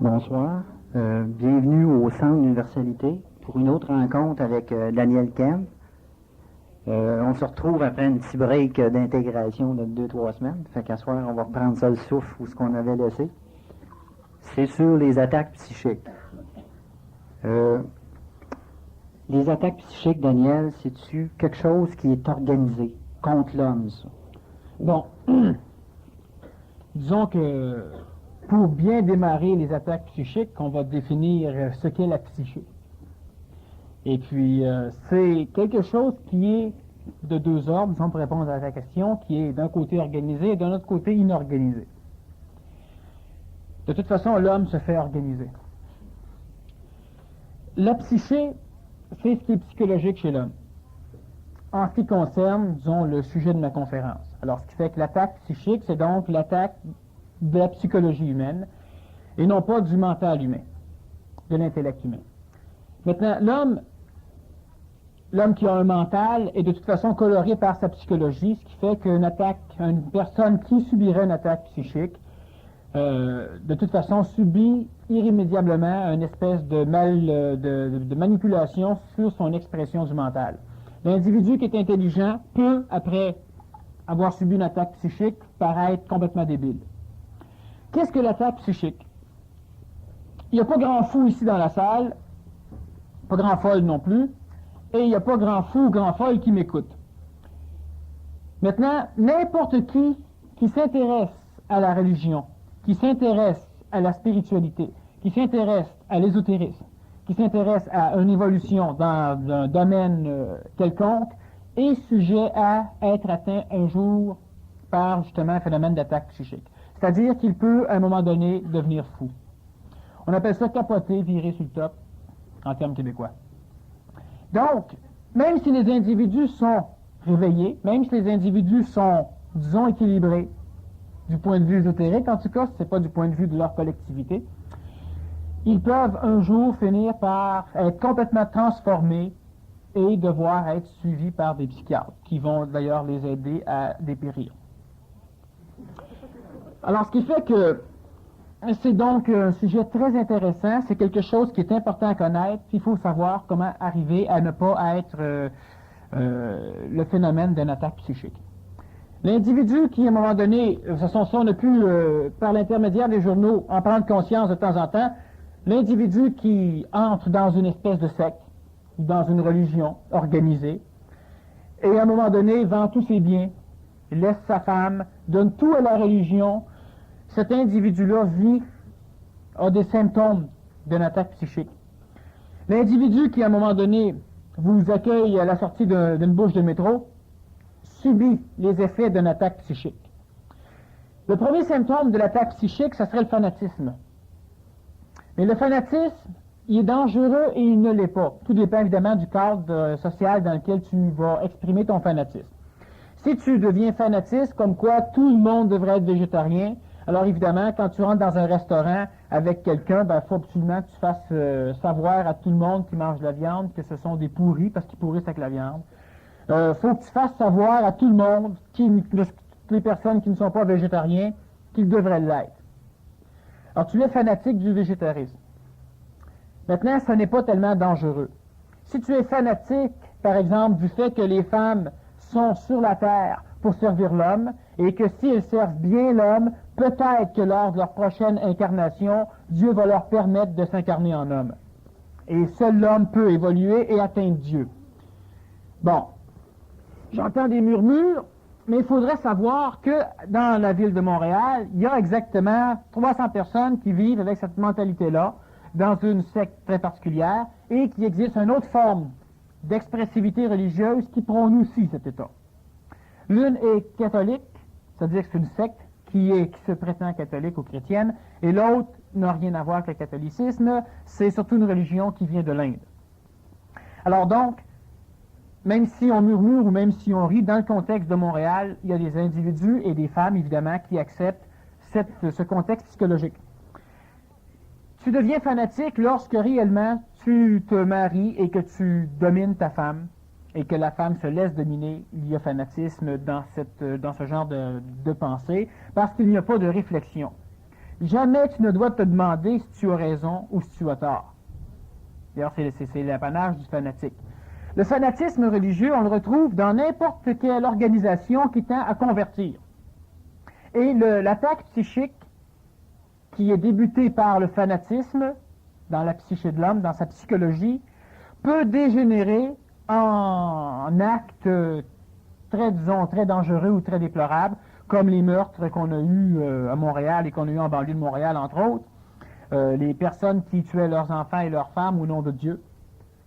Bonsoir. Bienvenue au Centre d'Universalité pour une autre rencontre avec Daniel Kem. On se retrouve après un petit break d'intégration de 2-3 semaines. Fait qu'à soir, on va reprendre ça le souffle où ce qu'on avait laissé. C'est sur les attaques psychiques. Les attaques psychiques, Daniel, c'est-tu quelque chose qui est organisé contre l'homme, ça? Bon, disons que pour bien démarrer les attaques psychiques, on va définir ce qu'est la psyché. Et puis, c'est quelque chose qui est de deux ordres, disons, pour répondre à ta question, qui est d'un côté organisé et d'un autre côté inorganisé. De toute façon, l'homme se fait organiser. La psyché, c'est ce qui est psychologique chez l'homme. En ce qui concerne, disons, le sujet de ma conférence. Alors, ce qui fait que l'attaque psychique, c'est donc l'attaque de la psychologie humaine, et non pas du mental humain, de l'intellect humain. Maintenant, l'homme qui a un mental est de toute façon coloré par sa psychologie, ce qui fait une personne qui subirait une attaque psychique, de toute façon subit irrémédiablement une espèce de manipulation sur son expression du mental. L'individu qui est intelligent peut, après avoir subi une attaque psychique, paraître complètement débile. Qu'est-ce que l'attaque psychique? Il n'y a pas grand fou ici dans la salle, pas grand folle non plus, et il n'y a pas grand fou ou grand folle qui m'écoute. Maintenant, n'importe qui s'intéresse à la religion, qui s'intéresse à la spiritualité, qui s'intéresse à l'ésotérisme, qui s'intéresse à une évolution dans un domaine quelconque, est sujet à être atteint un jour par justement un phénomène d'attaque psychique. C'est-à-dire qu'il peut, à un moment donné, devenir fou. On appelle ça capoter, virer sur le top, en termes québécois. Donc, même si les individus sont réveillés, même si les individus sont, disons, équilibrés, du point de vue ésotérique, en tout cas, ce n'est pas du point de vue de leur collectivité, ils peuvent un jour finir par être complètement transformés et devoir être suivis par des psychiatres, qui vont d'ailleurs les aider à dépérir. Alors, ce qui fait que c'est donc un sujet très intéressant, c'est quelque chose qui est important à connaître, il faut savoir comment arriver à ne pas être le phénomène d'une attaque psychique. L'individu qui, à un moment donné, de toute façon, ça on a pu, par l'intermédiaire des journaux, en prendre conscience de temps en temps, l'individu qui entre dans une espèce de secte, dans une religion organisée, et à un moment donné vend tous ses biens, laisse sa femme, donne tout à la religion, cet individu-là a des symptômes d'une attaque psychique. L'individu qui, à un moment donné, vous accueille à la sortie d'une bouche de métro, subit les effets d'une attaque psychique. Le premier symptôme de l'attaque psychique, ce serait le fanatisme. Mais le fanatisme, il est dangereux et il ne l'est pas. Tout dépend évidemment du cadre social dans lequel tu vas exprimer ton fanatisme. Si tu deviens fanatiste, comme quoi tout le monde devrait être végétarien, alors évidemment, quand tu rentres dans un restaurant avec quelqu'un, il faut absolument que tu fasses savoir à tout le monde qui mange de la viande que ce sont des pourris parce qu'ils pourrissent avec la viande. Faut que tu fasses savoir à tout le monde, les personnes qui ne sont pas végétariens, qu'ils devraient l'être. Alors tu es fanatique du végétarisme. Maintenant, ce n'est pas tellement dangereux. Si tu es fanatique, par exemple, du fait que les femmes sont sur la terre pour servir l'homme, et que si elles servent bien l'homme, peut-être que lors de leur prochaine incarnation, Dieu va leur permettre de s'incarner en homme. Et seul l'homme peut évoluer et atteindre Dieu. Bon, j'entends des murmures, mais il faudrait savoir que dans la ville de Montréal, il y a exactement 300 personnes qui vivent avec cette mentalité-là, dans une secte très particulière, et qu'il existe une autre forme d'expressivité religieuse qui prône aussi cet état. L'une est catholique, c'est-à-dire que c'est une secte qui se prétend catholique ou chrétienne, et l'autre n'a rien à voir avec le catholicisme, c'est surtout une religion qui vient de l'Inde. Alors donc, même si on murmure ou même si on rit, dans le contexte de Montréal, il y a des individus et des femmes, évidemment, qui acceptent ce contexte psychologique. Tu deviens fanatique lorsque réellement tu te maries et que tu domines ta femme et que la femme se laisse dominer. Il y a fanatisme dans ce genre de pensée parce qu'il n'y a pas de réflexion. Jamais tu ne dois te demander si tu as raison ou si tu as tort. D'ailleurs, c'est l'apanage du fanatique. Le fanatisme religieux, on le retrouve dans n'importe quelle organisation qui tend à convertir. Et l'attaque psychique, qui est débutée par le fanatisme, dans la psyché de l'homme, dans sa psychologie, peut dégénérer en actes très dangereux ou très déplorables, comme les meurtres qu'on a eus à Montréal et qu'on a eus en banlieue de Montréal, entre autres, les personnes qui tuaient leurs enfants et leurs femmes au nom de Dieu,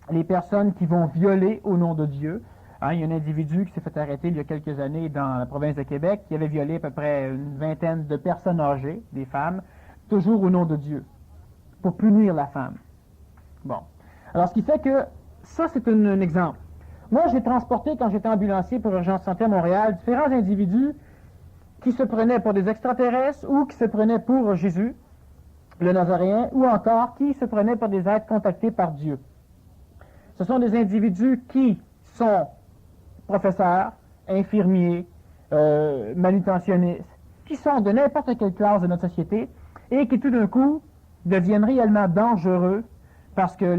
les personnes qui vont violer au nom de Dieu. Hein, il y a un individu qui s'est fait arrêter il y a quelques années dans la province de Québec, qui avait violé à peu près une vingtaine de personnes âgées, des femmes, toujours au nom de Dieu, pour punir la femme. Bon. Alors, ce qui fait que ça, c'est un exemple. Moi, j'ai transporté, quand j'étais ambulancier pour Urgence Santé à Montréal, différents individus qui se prenaient pour des extraterrestres ou qui se prenaient pour Jésus, le Nazaréen, ou encore qui se prenaient pour des êtres contactés par Dieu. Ce sont des individus qui sont professeurs, infirmiers, manutentionnistes, qui sont de n'importe quelle classe de notre société et qui tout d'un coup deviennent réellement dangereux parce que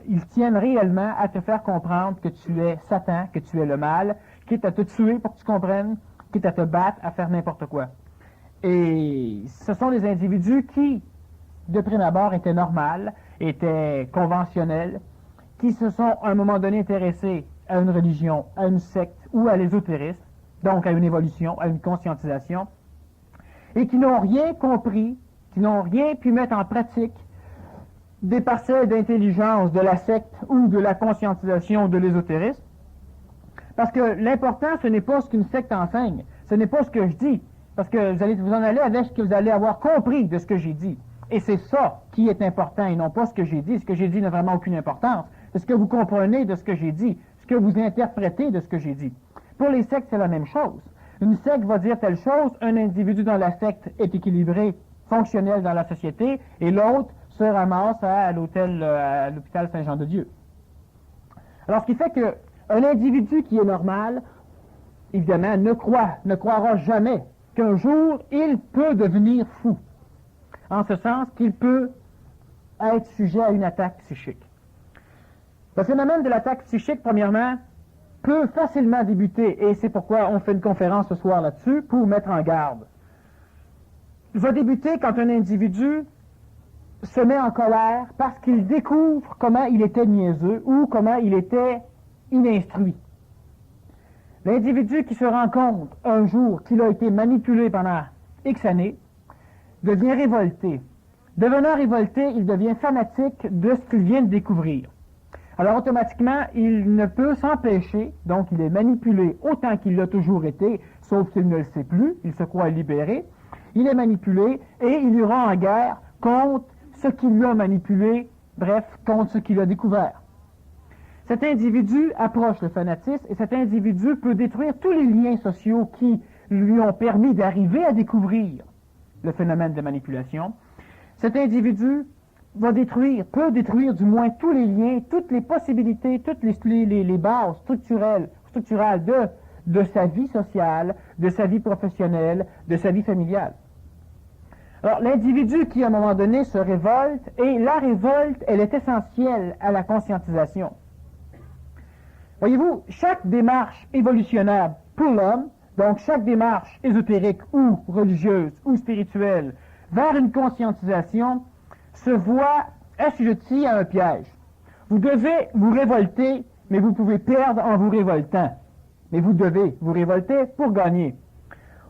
ils tiennent réellement à te faire comprendre que tu es Satan, que tu es le mal, quitte à te tuer pour que tu comprennes, quitte à te battre, à faire n'importe quoi. Et ce sont des individus qui, de prime abord, étaient normales, étaient conventionnels, qui se sont à un moment donné intéressés à une religion, à une secte ou à l'ésotérisme, donc à une évolution, à une conscientisation, et qui n'ont rien compris, qui n'ont rien pu mettre en pratique des parcelles d'intelligence de la secte ou de la conscientisation ou de l'ésotérisme. Parce que l'important, ce n'est pas ce qu'une secte enseigne, ce n'est pas ce que je dis, parce que vous allez vous en aller avec ce que vous allez avoir compris de ce que j'ai dit. Et c'est ça qui est important, et non pas ce que j'ai dit. Ce que j'ai dit n'a vraiment aucune importance. C'est ce que vous comprenez de ce que j'ai dit, ce que vous interprétez de ce que j'ai dit. Pour les sectes, c'est la même chose. Une secte va dire telle chose, un individu dans la secte est équilibré, fonctionnel dans la société, et l'autre se ramasse à l'hôpital Saint-Jean-de-Dieu. Alors, ce qui fait qu'un individu qui est normal, évidemment, ne croira jamais qu'un jour, il peut devenir fou. En ce sens qu'il peut être sujet à une attaque psychique. Le phénomène de l'attaque psychique, premièrement, peut facilement débuter, et c'est pourquoi on fait une conférence ce soir là-dessus, pour mettre en garde. Il va débuter quand un individu se met en colère parce qu'il découvre comment il était niaiseux ou comment il était ininstruit. L'individu qui se rend compte un jour qu'il a été manipulé pendant X années devient révolté. Devenant révolté, il devient fanatique de ce qu'il vient de découvrir. Alors automatiquement, il ne peut s'empêcher, donc il est manipulé autant qu'il l'a toujours été, sauf qu'il ne le sait plus, il se croit libéré, il est manipulé et il ira en guerre contre ce qui l'a manipulé, bref, contre ce qu'il a découvert. Cet individu approche le fanatisme et cet individu peut détruire tous les liens sociaux qui lui ont permis d'arriver à découvrir le phénomène de manipulation. Cet individu peut détruire du moins tous les liens, toutes les possibilités, toutes les bases structurelles de sa vie sociale, de sa vie professionnelle, de sa vie familiale. Alors, l'individu qui, à un moment donné, se révolte, et la révolte, elle est essentielle à la conscientisation. Voyez-vous, chaque démarche évolutionnaire pour l'homme, donc chaque démarche ésotérique ou religieuse ou spirituelle vers une conscientisation, se voit assujetti à un piège. Vous devez vous révolter, mais vous pouvez perdre en vous révoltant. Mais vous devez vous révolter pour gagner.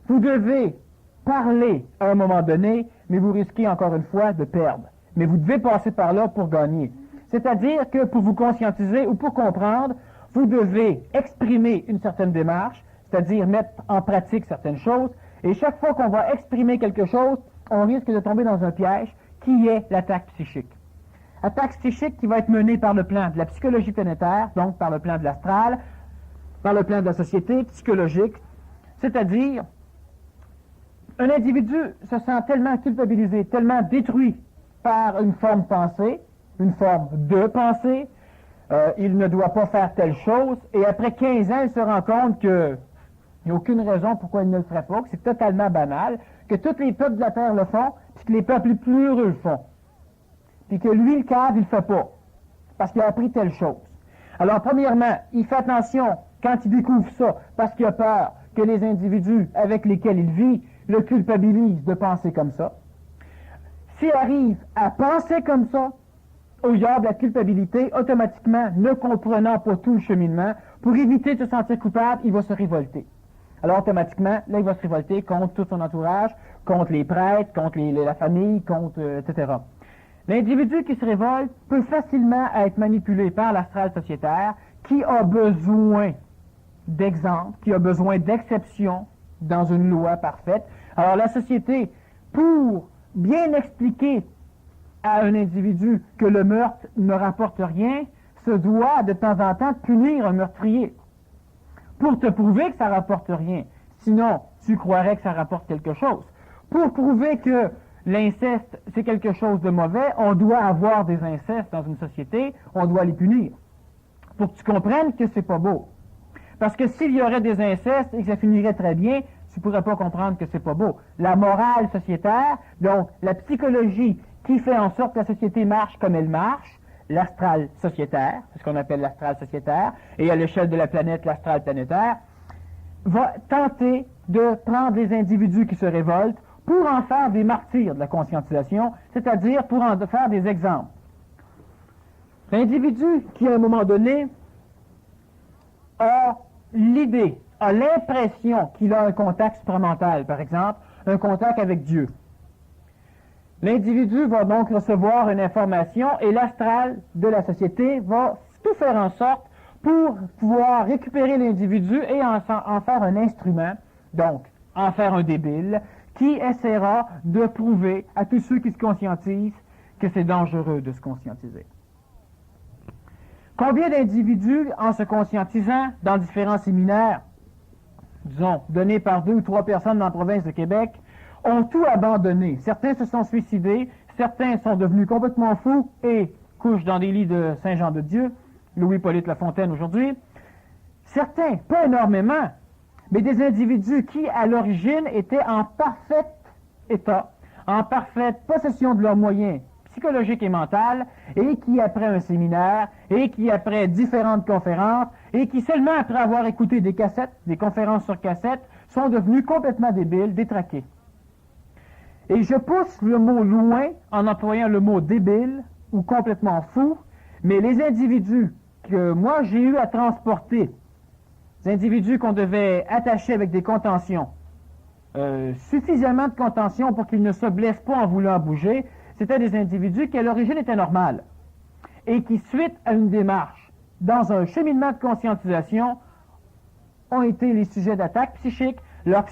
Vous devez parler à un moment donné, mais vous risquez encore une fois de perdre. Mais vous devez passer par là pour gagner. C'est-à-dire que pour vous conscientiser ou pour comprendre, vous devez exprimer une certaine démarche, c'est-à-dire mettre en pratique certaines choses, et chaque fois qu'on va exprimer quelque chose, on risque de tomber dans un piège qui est l'attaque psychique. Attaque psychique qui va être menée par le plan de la psychologie planétaire, donc par le plan de l'astral, par le plan de la société psychologique, c'est-à-dire un individu se sent tellement culpabilisé, tellement détruit par une forme pensée, une forme de pensée, il ne doit pas faire telle chose, et après 15 ans, il se rend compte que Il n'y a aucune raison pourquoi il ne le ferait pas, que c'est totalement banal, que tous les peuples de la terre le font, puis que les peuples les plus heureux le font. Puis que lui, le cave, il le fait pas, parce qu'il a appris telle chose. Alors, premièrement, il fait attention quand il découvre ça, parce qu'il a peur que les individus avec lesquels il vit le culpabilisent de penser comme ça. S'il arrive à penser comme ça, au diable de la culpabilité, automatiquement, ne comprenant pas tout le cheminement, pour éviter de se sentir coupable, il va se révolter. Alors, automatiquement, là, il va se révolter contre tout son entourage, contre les prêtres, contre la famille, contre, etc. L'individu qui se révolte peut facilement être manipulé par l'astral sociétaire qui a besoin d'exemples, qui a besoin d'exceptions dans une loi parfaite. Alors, la société, pour bien expliquer à un individu que le meurtre ne rapporte rien, se doit de temps en temps de punir un meurtrier pour te prouver que ça rapporte rien. Sinon, tu croirais que ça rapporte quelque chose. Pour prouver que l'inceste, c'est quelque chose de mauvais, on doit avoir des incestes dans une société, on doit les punir. Pour que tu comprennes que c'est pas beau. Parce que s'il y aurait des incestes et que ça finirait très bien, tu ne pourrais pas comprendre que c'est pas beau. La morale sociétaire, donc la psychologie qui fait en sorte que la société marche comme elle marche, l'astral sociétaire, c'est ce qu'on appelle l'astral sociétaire, et à l'échelle de la planète, l'astral planétaire, va tenter de prendre les individus qui se révoltent pour en faire des martyrs de la conscientisation, c'est-à-dire pour en faire des exemples. L'individu qui, à un moment donné, a l'idée, a l'impression qu'il a un contact supramental, par exemple, un contact avec Dieu. L'individu va donc recevoir une information et l'astral de la société va tout faire en sorte pour pouvoir récupérer l'individu et en faire un instrument, donc en faire un débile, qui essaiera de prouver à tous ceux qui se conscientisent que c'est dangereux de se conscientiser. Combien d'individus, en se conscientisant dans différents séminaires, disons, donnés par 2 ou 3 personnes dans la province de Québec, ont tout abandonné. Certains se sont suicidés, certains sont devenus complètement fous et couchent dans des lits de Saint-Jean-de-Dieu, Louis-Hippolyte Lafontaine aujourd'hui. Certains, pas énormément, mais des individus qui, à l'origine, étaient en parfait état, en parfaite possession de leurs moyens psychologiques et mentales, et qui, après un séminaire, et qui, après différentes conférences, et qui, seulement après avoir écouté des cassettes, des conférences sur cassette, sont devenus complètement débiles, détraqués. Et je pousse le mot loin en employant le mot débile ou complètement fou, mais les individus que moi j'ai eu à transporter, les individus qu'on devait attacher avec des contentions, suffisamment de contention pour qu'ils ne se blessent pas en voulant bouger, c'était des individus qui à l'origine étaient normales et qui, suite à une démarche dans un cheminement de conscientisation, ont été les sujets d'attaque psychique, leur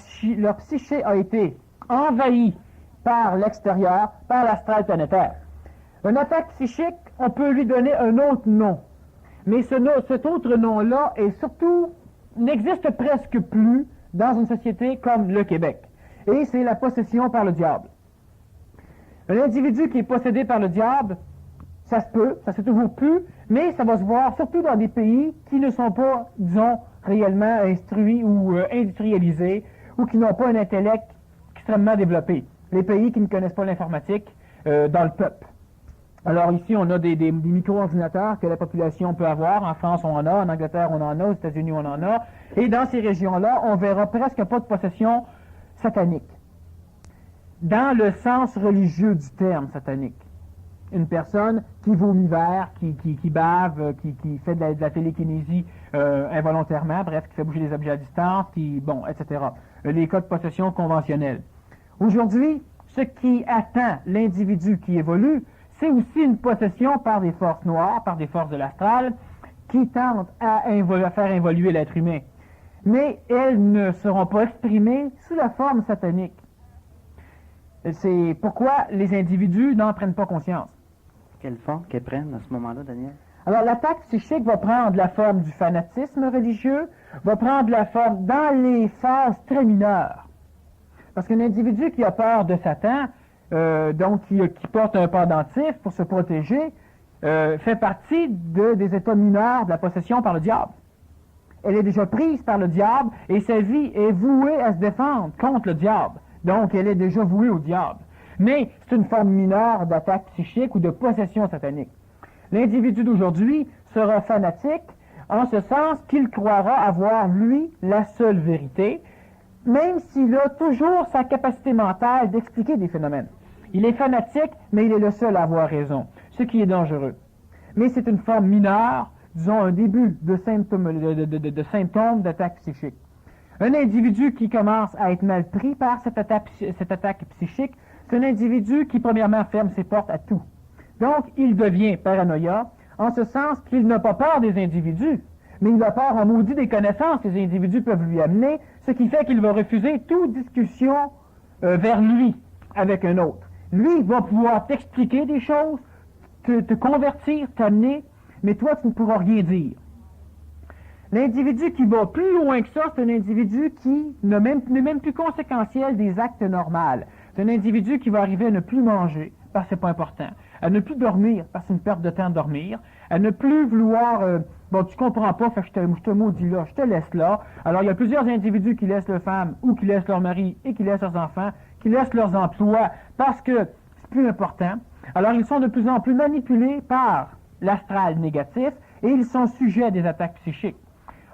psyché a été envahie par l'extérieur, par l'astral planétaire. Une attaque psychique, on peut lui donner un autre nom. Mais cet autre nom-là est surtout, n'existe presque plus dans une société comme le Québec. Et c'est la possession par le diable. Un individu qui est possédé par le diable, ça se peut, ça s'est toujours pu, mais ça va se voir surtout dans des pays qui ne sont pas, disons, réellement instruits ou industrialisés, ou qui n'ont pas un intellect extrêmement développé. Les pays qui ne connaissent pas l'informatique dans le peuple. Alors ici, on a des micro-ordinateurs que la population peut avoir. En France, on en a. En Angleterre, on en a. Aux États-Unis, on en a. Et dans ces régions-là, on verra presque pas de possession satanique. Dans le sens religieux du terme satanique. Une personne qui vomit vert, qui bave, qui fait de la télékinésie involontairement, bref, qui fait bouger des objets à distance, etc. Les cas de possession conventionnels. Aujourd'hui, ce qui attend l'individu qui évolue, c'est aussi une possession par des forces noires, par des forces de l'astral, qui tentent à faire évoluer l'être humain. Mais elles ne seront pas exprimées sous la forme satanique. C'est pourquoi les individus n'en prennent pas conscience. Quelle forme qu'elles prennent à ce moment-là, Daniel? Alors, l'attaque psychique va prendre la forme du fanatisme religieux, va prendre la forme dans les phases très mineures. Parce qu'un individu qui a peur de Satan, donc qui porte un pendentif pour se protéger, fait partie des états mineurs de la possession par le diable. elle est déjà prise par le diable et sa vie est vouée à se défendre contre le diable. Donc, elle est déjà vouée au diable. Mais c'est une forme mineure d'attaque psychique ou de possession satanique. L'individu d'aujourd'hui sera fanatique en ce sens qu'il croira avoir, lui, la seule vérité, même s'il a toujours sa capacité mentale d'expliquer des phénomènes. Il est fanatique, mais il est le seul à avoir raison, ce qui est dangereux. Mais c'est une forme mineure, disons un début de symptômes d'attaque psychique. Un individu qui commence à être mal pris par cette attaque psychique, c'est un individu qui, premièrement, ferme ses portes à tout. Donc, il devient paranoïa, en ce sens qu'il n'a pas peur des individus, mais il a peur en maudit des connaissances que les individus peuvent lui amener, ce qui fait qu'il va refuser toute discussion vers lui avec un autre. Lui va pouvoir t'expliquer des choses, te convertir, t'amener, mais toi, tu ne pourras rien dire. L'individu qui va plus loin que ça, c'est un individu qui n'est même plus conséquentiel des actes normaux. C'est un individu qui va arriver à ne plus manger, parce que c'est pas important, à ne plus dormir, parce que c'est une perte de temps de dormir, à ne plus vouloir, bon, tu comprends pas, fait que je te maudis là, je te laisse là. Alors, il y a plusieurs individus qui laissent leur femme, ou qui laissent leur mari, et qui laissent leurs enfants, qui laissent leurs emplois, parce que c'est plus important. Alors, ils sont de plus en plus manipulés par l'astral négatif, et ils sont sujets à des attaques psychiques.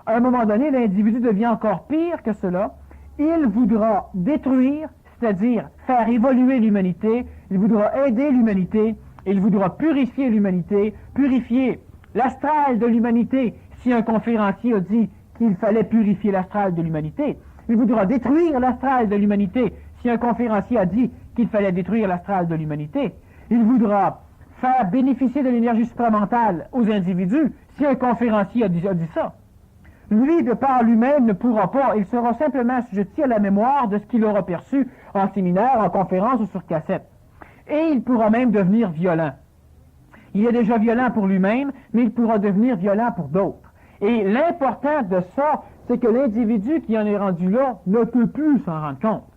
À un moment donné, l'individu devient encore pire que cela. Il voudra détruire, c'est-à-dire faire évoluer l'humanité, il voudra aider l'humanité, il voudra purifier l'humanité, purifier l'astral de l'humanité. Si un conférencier a dit qu'il fallait purifier l'astral de l'humanité, il voudra détruire l'astral de l'humanité. Si un conférencier a dit qu'il fallait détruire l'astral de l'humanité, il voudra faire bénéficier de l'énergie supramentale aux individus. Si un conférencier a dit ça, lui, de par lui-même, ne pourra pas. Il sera simplement assujetti à la mémoire de ce qu'il aura perçu en séminaire, en conférence ou sur cassette. Et il pourra même devenir violent. Il est déjà violent pour lui-même, mais il pourra devenir violent pour d'autres. Et l'important de ça, c'est que l'individu qui en est rendu là ne peut plus s'en rendre compte.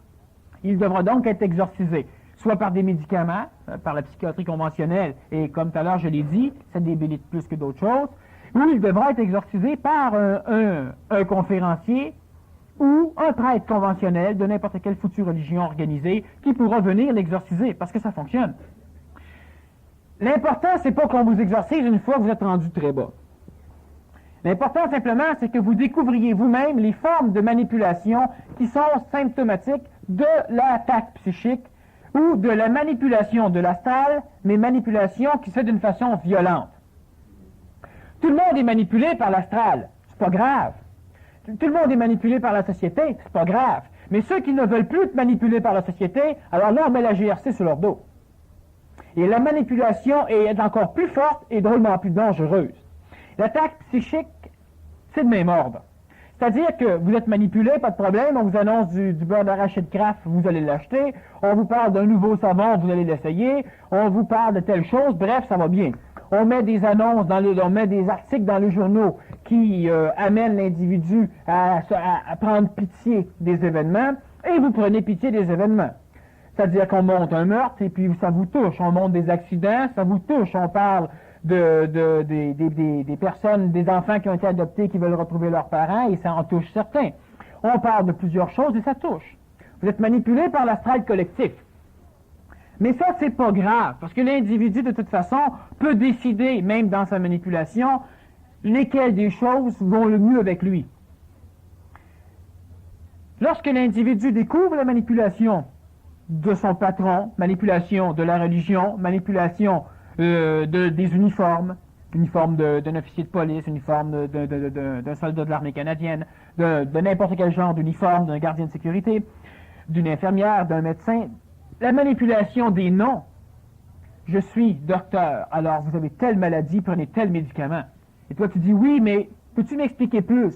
Il devra donc être exorcisé, soit par des médicaments, par la psychiatrie conventionnelle, et comme tout à l'heure je l'ai dit, ça débilite plus que d'autres choses, ou il devra être exorcisé par un conférencier ou un prêtre conventionnel de n'importe quelle foutue religion organisée qui pourra venir l'exorciser, parce que ça fonctionne. L'important, c'est pas qu'on vous exorcise une fois que vous êtes rendu très bas. L'important, simplement, c'est que vous découvriez vous-même les formes de manipulation qui sont symptomatiques de l'attaque psychique ou de la manipulation de l'astral, mais manipulation qui se fait d'une façon violente. Tout le monde est manipulé par l'astral, c'est pas grave. Tout le monde est manipulé par la société, c'est pas grave. Mais ceux qui ne veulent plus être manipulés par la société, alors là, on met la GRC sur leur dos. Et la manipulation est encore plus forte et drôlement plus dangereuse. L'attaque psychique, c'est de même ordre. C'est-à-dire que vous êtes manipulé, pas de problème, on vous annonce du beurre d'arachide Kraft, vous allez l'acheter, on vous parle d'un nouveau savon, vous allez l'essayer, on vous parle de telle chose, bref, ça va bien. On met des annonces, on met des articles dans les journaux qui amènent l'individu à prendre pitié des événements, et vous prenez pitié des événements. C'est-à-dire qu'on monte un meurtre, et puis ça vous touche. On monte des accidents, ça vous touche. On parle des personnes, des enfants qui ont été adoptés, qui veulent retrouver leurs parents, et ça en touche certains. On parle de plusieurs choses, et ça touche. Vous êtes manipulé par l'astral collectif. Mais ça, c'est pas grave, parce que l'individu, de toute façon, peut décider, même dans sa manipulation, lesquelles des choses vont le mieux avec lui. Lorsque l'individu découvre la manipulation de son patron, manipulation de la religion, manipulation des uniformes, uniforme d'un officier de police, uniforme d'un soldat de l'armée canadienne, de n'importe quel genre d'uniforme, d'un gardien de sécurité, d'une infirmière, d'un médecin, la manipulation des noms. Je suis docteur, alors vous avez telle maladie, prenez tel médicament. Et toi tu dis oui, mais peux-tu m'expliquer plus?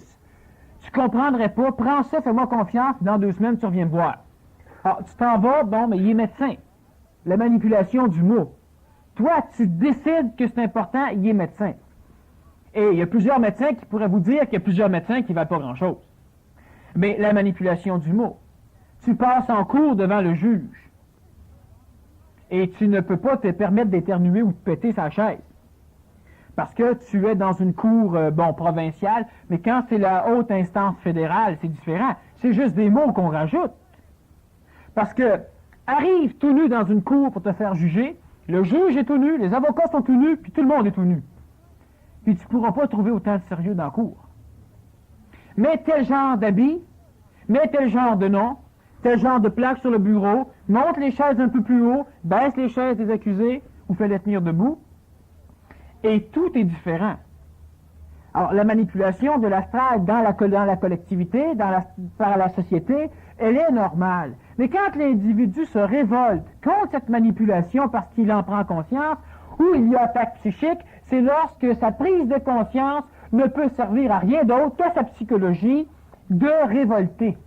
Tu comprendrais pas, prends ça, fais-moi confiance, dans 2 semaines tu reviens me voir. Alors tu t'en vas, bon, mais il est médecin. La manipulation du mot. Toi, tu décides que c'est important, il est médecin. Et il y a plusieurs médecins qui pourraient vous dire qu'il y a plusieurs médecins qui ne valent pas grand-chose. Mais la manipulation du mot. Tu passes en cours devant le juge. Et tu ne peux pas te permettre d'éternuer ou de péter sa chaise. parce que tu es dans une cour, provinciale, mais quand c'est la haute instance fédérale, c'est différent. C'est juste des mots qu'on rajoute. Parce que, arrive tout nu dans une cour pour te faire juger, le juge est tout nu, les avocats sont tout nus, puis tout le monde est tout nu. Puis tu ne pourras pas trouver autant de sérieux dans la cour. Mets tel genre d'habit, mets tel genre de nom, tel genre de plaque sur le bureau, monte les chaises un peu plus haut, baisse les chaises des accusés, ou fais-les tenir debout, et tout est différent. Alors, la manipulation de l'astral dans la collectivité, par la société, elle est normale. Mais quand l'individu se révolte contre cette manipulation parce qu'il en prend conscience, ou il y a attaque psychique, c'est lorsque sa prise de conscience ne peut servir à rien d'autre qu'à sa psychologie de révolter.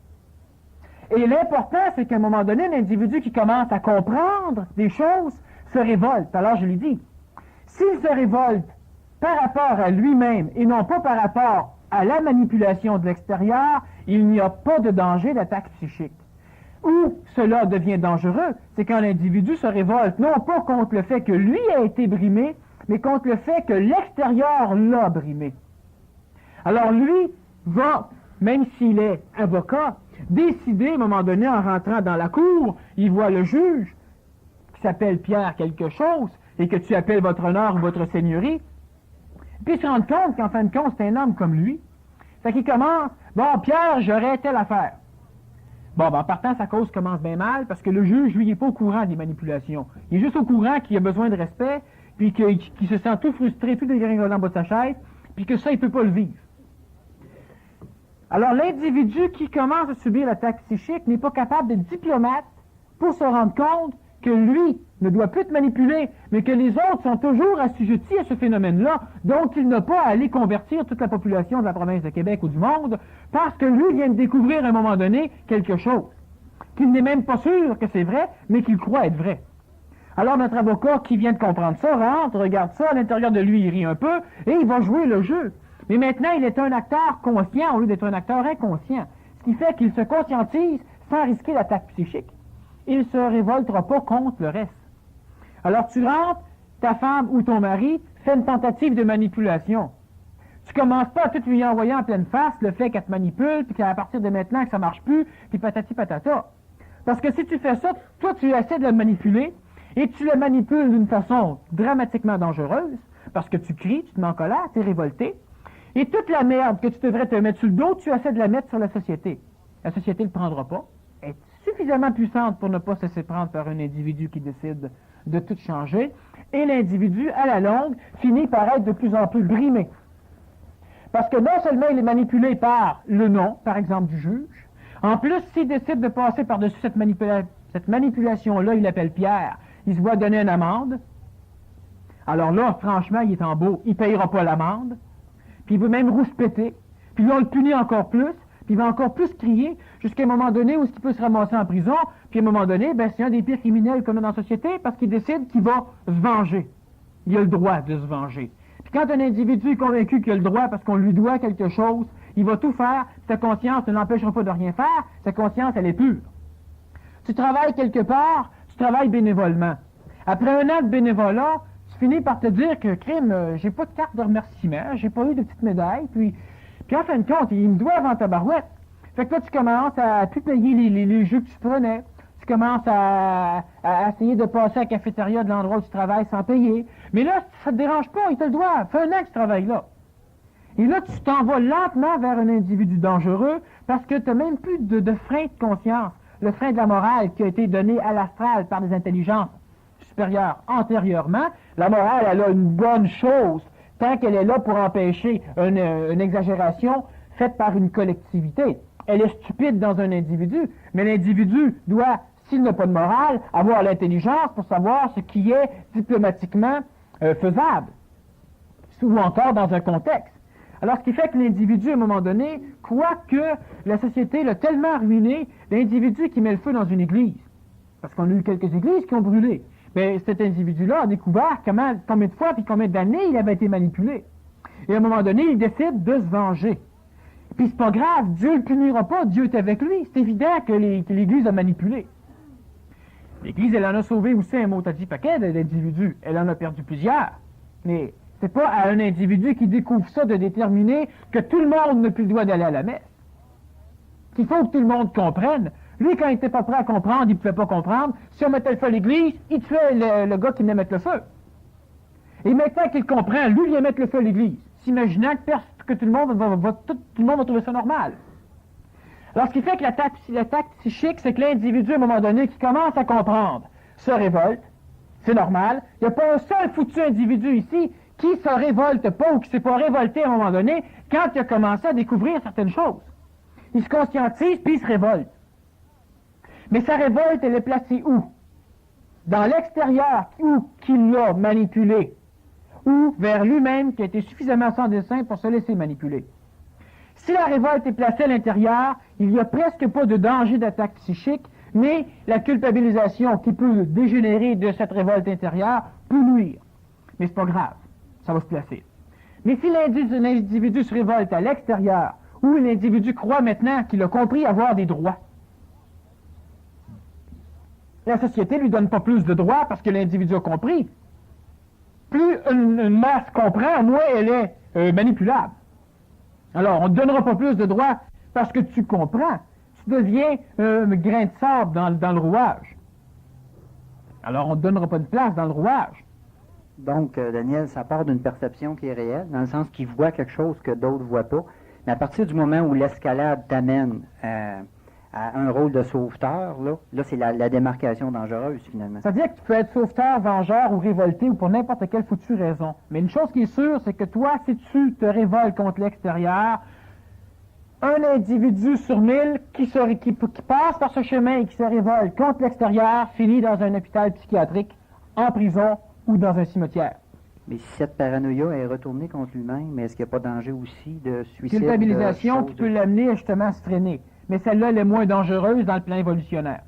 Et l'important, c'est qu'à un moment donné, l'individu qui commence à comprendre des choses se révolte. Alors, je l'ai dit, s'il se révolte par rapport à lui-même et non pas par rapport à la manipulation de l'extérieur, il n'y a pas de danger d'attaque psychique. Où cela devient dangereux, c'est quand l'individu se révolte, non pas contre le fait que lui a été brimé, mais contre le fait que l'extérieur l'a brimé. Alors lui va, même s'il est avocat, décider à un moment donné, en rentrant dans la cour, il voit le juge, qui s'appelle Pierre quelque chose, et que tu appelles votre honneur ou votre seigneurie, puis il se rend compte qu'en fin de compte, c'est un homme comme lui. Fait qu'il commence, bon, Pierre, j'aurais telle affaire. Bon, en partant, sa cause commence bien mal, parce que le juge, lui, il n'est pas au courant des manipulations. Il est juste au courant qu'il a besoin de respect, puis qu'il se sent tout frustré, tout dégringolant en bas de sa chaise, puis que ça, il ne peut pas le vivre. Alors, l'individu qui commence à subir l'attaque psychique n'est pas capable d'être diplomate pour se rendre compte que lui ne doit plus être manipulé, mais que les autres sont toujours assujettis à ce phénomène-là, donc il n'a pas à aller convertir toute la population de la province de Québec ou du monde, parce que lui vient de découvrir à un moment donné quelque chose, qu'il n'est même pas sûr que c'est vrai, mais qu'il croit être vrai. Alors notre avocat qui vient de comprendre ça, rentre, regarde ça, à l'intérieur de lui, il rit un peu, et il va jouer le jeu. Mais maintenant, il est un acteur conscient au lieu d'être un acteur inconscient, ce qui fait qu'il se conscientise sans risquer l'attaque psychique. Il ne se révoltera pas contre le reste. Alors tu rentres, ta femme ou ton mari fait une tentative de manipulation. Tu commences pas à tout lui envoyer en pleine face le fait qu'elle te manipule, puis qu'à partir de maintenant que ça marche plus, puis patati patata. Parce que si tu fais ça, toi tu essaies de le manipuler, et tu le manipules d'une façon dramatiquement dangereuse, parce que tu cries, tu te mets en colère, tu es révolté, et toute la merde que tu devrais te mettre sur le dos, tu essaies de la mettre sur la société. La société ne le prendra pas. Elle est suffisamment puissante pour ne pas se laisser prendre par un individu qui décide de tout changer, et l'individu, à la longue, finit par être de plus en plus brimé. Parce que non seulement il est manipulé par le nom, par exemple, du juge, en plus, s'il décide de passer par-dessus cette manipulation-là, il l'appelle Pierre, il se voit donner une amende. Alors là, franchement, il est en beau, il ne payera pas l'amende, puis il veut même rouspéter, puis là, on le punit encore plus, puis il va encore plus crier, jusqu'à un moment donné où il peut se ramasser en prison, puis à un moment donné, c'est un des pires criminels qu'on a dans la société, parce qu'il décide qu'il va se venger. Il a le droit de se venger. Puis quand un individu est convaincu qu'il a le droit parce qu'on lui doit quelque chose, il va tout faire, sa conscience ne l'empêchera pas de rien faire, sa conscience, elle est pure. Tu travailles quelque part, tu travailles bénévolement. Après un an de bénévolat, tu finis par te dire que, crime, j'ai pas de carte de remerciement, j'ai pas eu de petite médaille, puis en fin de compte, ils me doivent en tabarouette. Fait que là, tu commences à tout payer les jeux que tu prenais. Tu commences à essayer de passer à la cafétéria de l'endroit où tu travailles sans payer. Mais là, ça te dérange pas, ils te le doivent. Fais un an que tu travailles là. Et là, tu t'en vas lentement vers un individu dangereux parce que tu n'as même plus de frein de conscience. Le frein de la morale qui a été donné à l'astral par des intelligences supérieures antérieurement. La morale, elle a une bonne chose tant qu'elle est là pour empêcher une exagération faite par une collectivité. Elle est stupide dans un individu, mais l'individu doit, s'il n'a pas de morale, avoir l'intelligence pour savoir ce qui est diplomatiquement faisable, ou encore dans un contexte. Alors, ce qui fait que l'individu, à un moment donné, quoique la société l'a tellement ruiné, l'individu qui met le feu dans une église, parce qu'on a eu quelques églises qui ont brûlé, mais cet individu-là a découvert combien de fois puis combien d'années il avait été manipulé. Et à un moment donné, il décide de se venger. Puis c'est pas grave, Dieu ne le punira pas, Dieu est avec lui. C'est évident que l'Église a manipulé. L'Église, elle en a sauvé aussi un mot à dit paquet d'individus. Elle en a perdu plusieurs. Mais C'est pas à un individu qui découvre ça de déterminer que tout le monde n'a plus le droit d'aller à la messe. Qu'il faut que tout le monde comprenne. Lui, quand il n'était pas prêt à comprendre, il ne pouvait pas comprendre. Si on mettait le feu à l'église, il tuait le gars qui venait mettre le feu. Et maintenant qu'il comprend, lui vient mettre le feu à l'église, s'imaginant que tout le monde va trouver ça normal. Alors, ce qui fait que l'attaque psychique, c'est que l'individu, à un moment donné, qui commence à comprendre, se révolte. C'est normal. Il n'y a pas un seul foutu individu ici qui se révolte pas ou qui ne s'est pas révolté à un moment donné quand il a commencé à découvrir certaines choses. Il se conscientise, puis il se révolte. Mais sa révolte, elle est placée où? Dans l'extérieur, ou qui l'a manipulé, ou vers lui-même qui a été suffisamment sans dessein pour se laisser manipuler. Si la révolte est placée à l'intérieur, il n'y a presque pas de danger d'attaque psychique, mais la culpabilisation qui peut dégénérer de cette révolte intérieure peut nuire. Mais c'est pas grave, ça va se placer. Mais si l'individu se révolte à l'extérieur, ou l'individu croit maintenant qu'il a compris avoir des droits, la société ne lui donne pas plus de droits parce que l'individu a compris. Plus une masse comprend, moins elle est manipulable. Alors, on ne te donnera pas plus de droits parce que tu comprends. Tu deviens un grain de sable dans le rouage. Alors, on ne te donnera pas de place dans le rouage. Donc, Daniel, ça part d'une perception qui est réelle, dans le sens qu'il voit quelque chose que d'autres ne voient pas. Mais à partir du moment où l'escalade t'amène à un rôle de sauveteur, là c'est la démarcation dangereuse, finalement. C'est-à-dire que tu peux être sauveteur, vengeur ou révolté ou pour n'importe quelle foutue raison. Mais une chose qui est sûre, c'est que toi, si tu te révoltes contre l'extérieur, un individu sur 1000 qui passe par ce chemin et qui se révolte contre l'extérieur finit dans un hôpital psychiatrique, en prison ou dans un cimetière. Mais si cette paranoïa est retournée contre lui-même, est-ce qu'il n'y a pas danger aussi de suicide? Culpabilisation qui peut l'amener justement à se freiner. Mais celle-là, elle est moins dangereuse dans le plan évolutionnaire.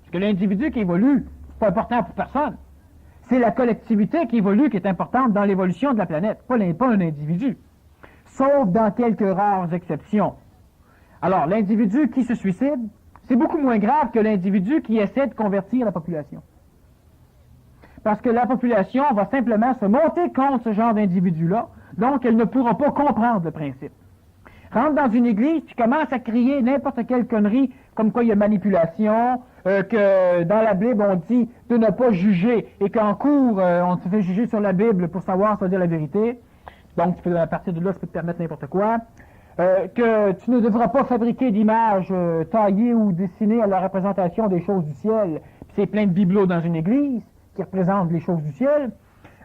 Parce que l'individu qui évolue, c'est pas important pour personne. C'est la collectivité qui évolue qui est importante dans l'évolution de la planète, pas un individu. Sauf dans quelques rares exceptions. Alors, l'individu qui se suicide, c'est beaucoup moins grave que l'individu qui essaie de convertir la population. Parce que la population va simplement se monter contre ce genre d'individu-là, donc elle ne pourra pas comprendre le principe. Rentre dans une église, tu commences à crier n'importe quelle connerie, comme quoi il y a manipulation, que dans la Bible on dit de ne pas juger, et qu'en cours on se fait juger sur la Bible pour savoir si on dire la vérité. Donc à partir de là, ça peut te permettre n'importe quoi. Que tu ne devras pas fabriquer d'images taillées ou dessinées à la représentation des choses du ciel. Puis c'est plein de bibelots dans une église qui représentent les choses du ciel.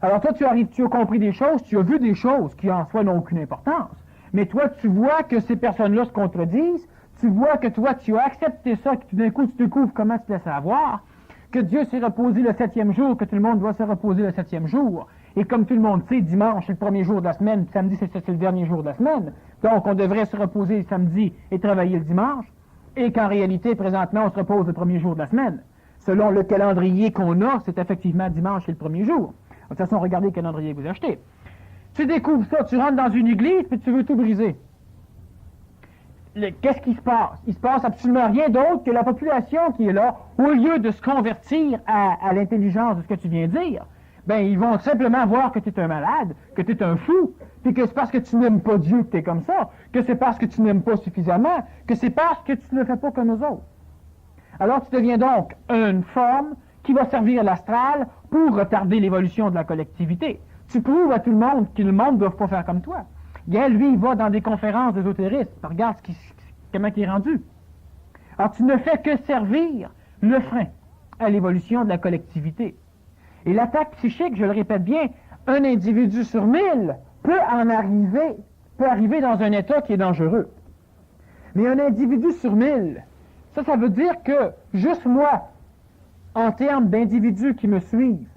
Alors toi, tu as compris des choses, tu as vu des choses qui en soi n'ont aucune importance. Mais toi, tu vois que ces personnes-là se contredisent, tu vois que toi, tu as accepté ça, que tout d'un coup, tu découvres comment tu te laisses avoir, que Dieu s'est reposé le 7e jour, que tout le monde doit se reposer le 7e jour. Et comme tout le monde sait, dimanche, c'est le premier jour de la semaine, samedi, c'est le dernier jour de la semaine. Donc, on devrait se reposer le samedi et travailler le dimanche. Et qu'en réalité, présentement, on se repose le premier jour de la semaine. Selon le calendrier qu'on a, c'est effectivement dimanche, c'est le premier jour. De toute façon, regardez le calendrier que vous achetez. Tu découvres ça, tu rentres dans une église, puis tu veux tout briser. Qu'est-ce qui se passe? Il se passe absolument rien d'autre que la population qui est là, au lieu de se convertir à l'intelligence de ce que tu viens de dire, ben ils vont simplement voir que tu es un malade, que tu es un fou, puis que c'est parce que tu n'aimes pas Dieu que tu es comme ça, que c'est parce que tu n'aimes pas suffisamment, que c'est parce que tu ne le fais pas comme eux autres. Alors tu deviens donc une forme qui va servir à l'astral pour retarder l'évolution de la collectivité. Tu prouves à tout le monde que le monde ne doit pas faire comme toi. Gaël, lui, il va dans des conférences d'ésotérisme. Regarde comment il est rendu. Alors, tu ne fais que servir le frein à l'évolution de la collectivité. Et l'attaque psychique, je le répète bien, un individu sur 1000 peut arriver dans un état qui est dangereux. Mais un individu sur 1000, ça veut dire que juste moi, en termes d'individus qui me suivent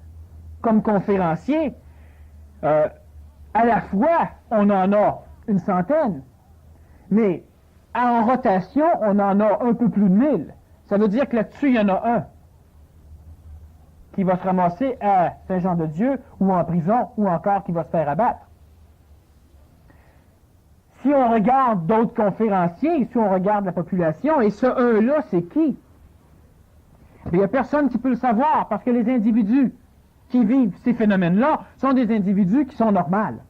comme conférencier, à la fois, on en a une centaine, mais en rotation, on en a un peu plus de 1000. Ça veut dire que là-dessus, il y en a un qui va se ramasser à Saint-Jean-de-Dieu ou en prison ou encore qui va se faire abattre. Si on regarde d'autres conférenciers, si on regarde la population, et ce un-là, c'est qui? Il n'y a personne qui peut le savoir parce que les individus qui vivent ces phénomènes-là sont des individus qui sont normaux.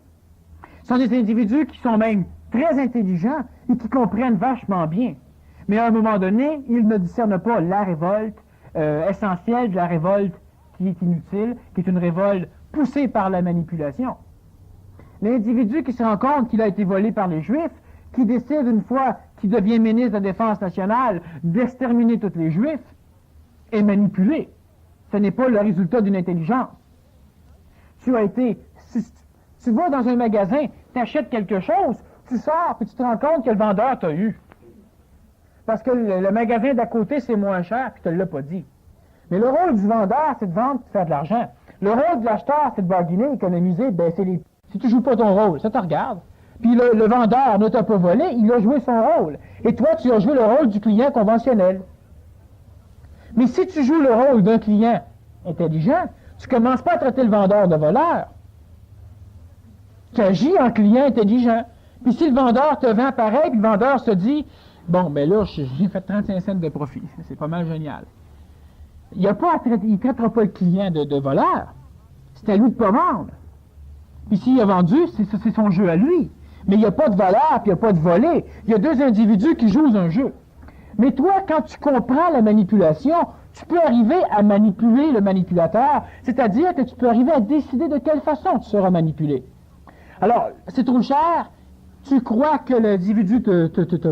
Ce sont des individus qui sont même très intelligents et qui comprennent vachement bien. Mais à un moment donné, ils ne discernent pas la révolte essentielle de la révolte qui est inutile, qui est une révolte poussée par la manipulation. L'individu qui se rend compte qu'il a été volé par les Juifs, qui décide une fois qu'il devient ministre de la Défense nationale d'exterminer tous les Juifs, est manipulé. Ce n'est pas le résultat d'une intelligence. Tu vas dans un magasin, tu achètes quelque chose, tu sors et tu te rends compte que le vendeur t'a eu. Parce que le magasin d'à côté, c'est moins cher, puis tu ne l'as pas dit. Mais le rôle du vendeur, c'est de vendre et de faire de l'argent. Le rôle de l'acheteur, c'est de barguiner, économiser, si tu ne joues pas ton rôle, ça te regarde. Puis le vendeur ne t'a pas volé, il a joué son rôle. Et toi, tu as joué le rôle du client conventionnel. Mais si tu joues le rôle d'un client intelligent, tu ne commences pas à traiter le vendeur de voleur. Tu agis en client intelligent. Puis si le vendeur te vend pareil, puis le vendeur se dit, bon, ben là, j'ai fait 35 cents de profit. C'est pas mal génial. Il ne traitera pas le client de voleur. C'est à lui de ne pas vendre. Puis s'il a vendu, c'est son jeu à lui. Mais il n'y a pas de voleur, puis il n'y a pas de volé. Il y a deux individus qui jouent un jeu. Mais toi, quand tu comprends la manipulation, tu peux arriver à manipuler le manipulateur, c'est-à-dire que tu peux arriver à décider de quelle façon tu seras manipulé. Alors, c'est trop cher, tu crois que l'individu te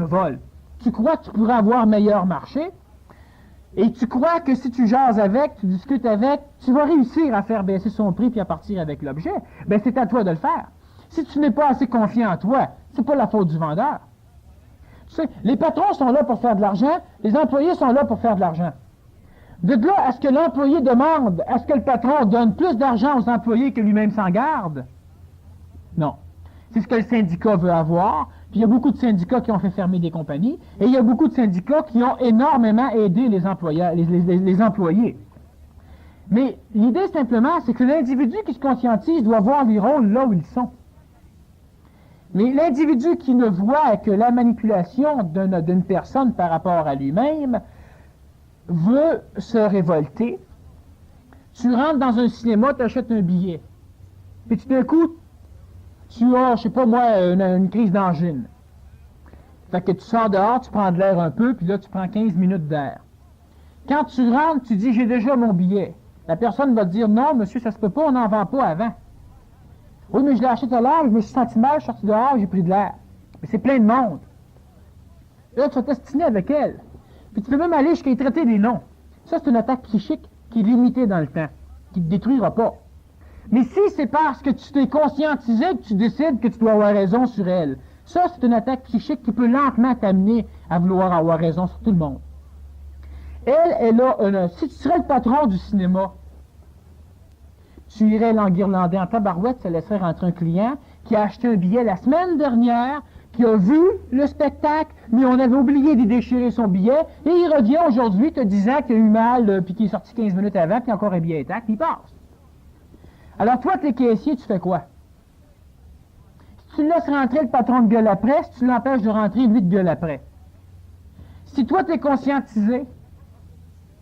vole, tu crois que tu pourras avoir meilleur marché, et tu crois que si tu jases avec, tu discutes avec, tu vas réussir à faire baisser son prix puis à partir avec l'objet. Ben, c'est à toi de le faire. Si tu n'es pas assez confiant en toi, c'est pas la faute du vendeur. Tu sais, les patrons sont là pour faire de l'argent, les employés sont là pour faire de l'argent. De là à ce que l'employé demande, à ce que le patron donne plus d'argent aux employés que lui-même s'en garde? Non. C'est ce que le syndicat veut avoir. Puis il y a beaucoup de syndicats qui ont fait fermer des compagnies, et il y a beaucoup de syndicats qui ont énormément aidé les employés. Mais l'idée simplement, c'est que l'individu qui se conscientise doit voir les rôles là où ils sont. Mais l'individu qui ne voit que la manipulation d'une personne par rapport à lui-même veut se révolter. Tu rentres dans un cinéma, tu achètes un billet. Puis tout d'un coup, tu as, je sais pas moi, une crise d'angine. Fait que tu sors dehors, tu prends de l'air un peu, puis là, tu prends 15 minutes d'air. Quand tu rentres, tu dis, j'ai déjà mon billet. La personne va te dire, non, monsieur, ça se peut pas, on n'en vend pas avant. Oui, mais je l'ai acheté tout à l'heure, je me suis senti mal, je suis sorti dehors, j'ai pris de l'air. Mais c'est plein de monde. Là, tu vas t'ostiner avec elle. Puis tu peux même aller jusqu'à y traiter des noms. Ça, c'est une attaque psychique qui est limitée dans le temps, qui ne te détruira pas. Mais si c'est parce que tu t'es conscientisé que tu décides que tu dois avoir raison sur elle, ça, c'est une attaque psychique qui peut lentement t'amener à vouloir avoir raison sur tout le monde. Elle a si tu serais le patron du cinéma, tu irais l'enguirlander en tabarouette, ça laisserait rentrer un client qui a acheté un billet la semaine dernière, qui a vu le spectacle, mais on avait oublié d'y déchirer son billet, et il revient aujourd'hui te disant qu'il a eu mal, puis qu'il est sorti 15 minutes avant, puis encore un billet intact, puis il passe. Alors toi, t'es caissier, tu fais quoi? Si tu laisses rentrer le patron de gueule après, si tu l'empêches de rentrer, lui de gueule après. Si toi, t'es conscientisé,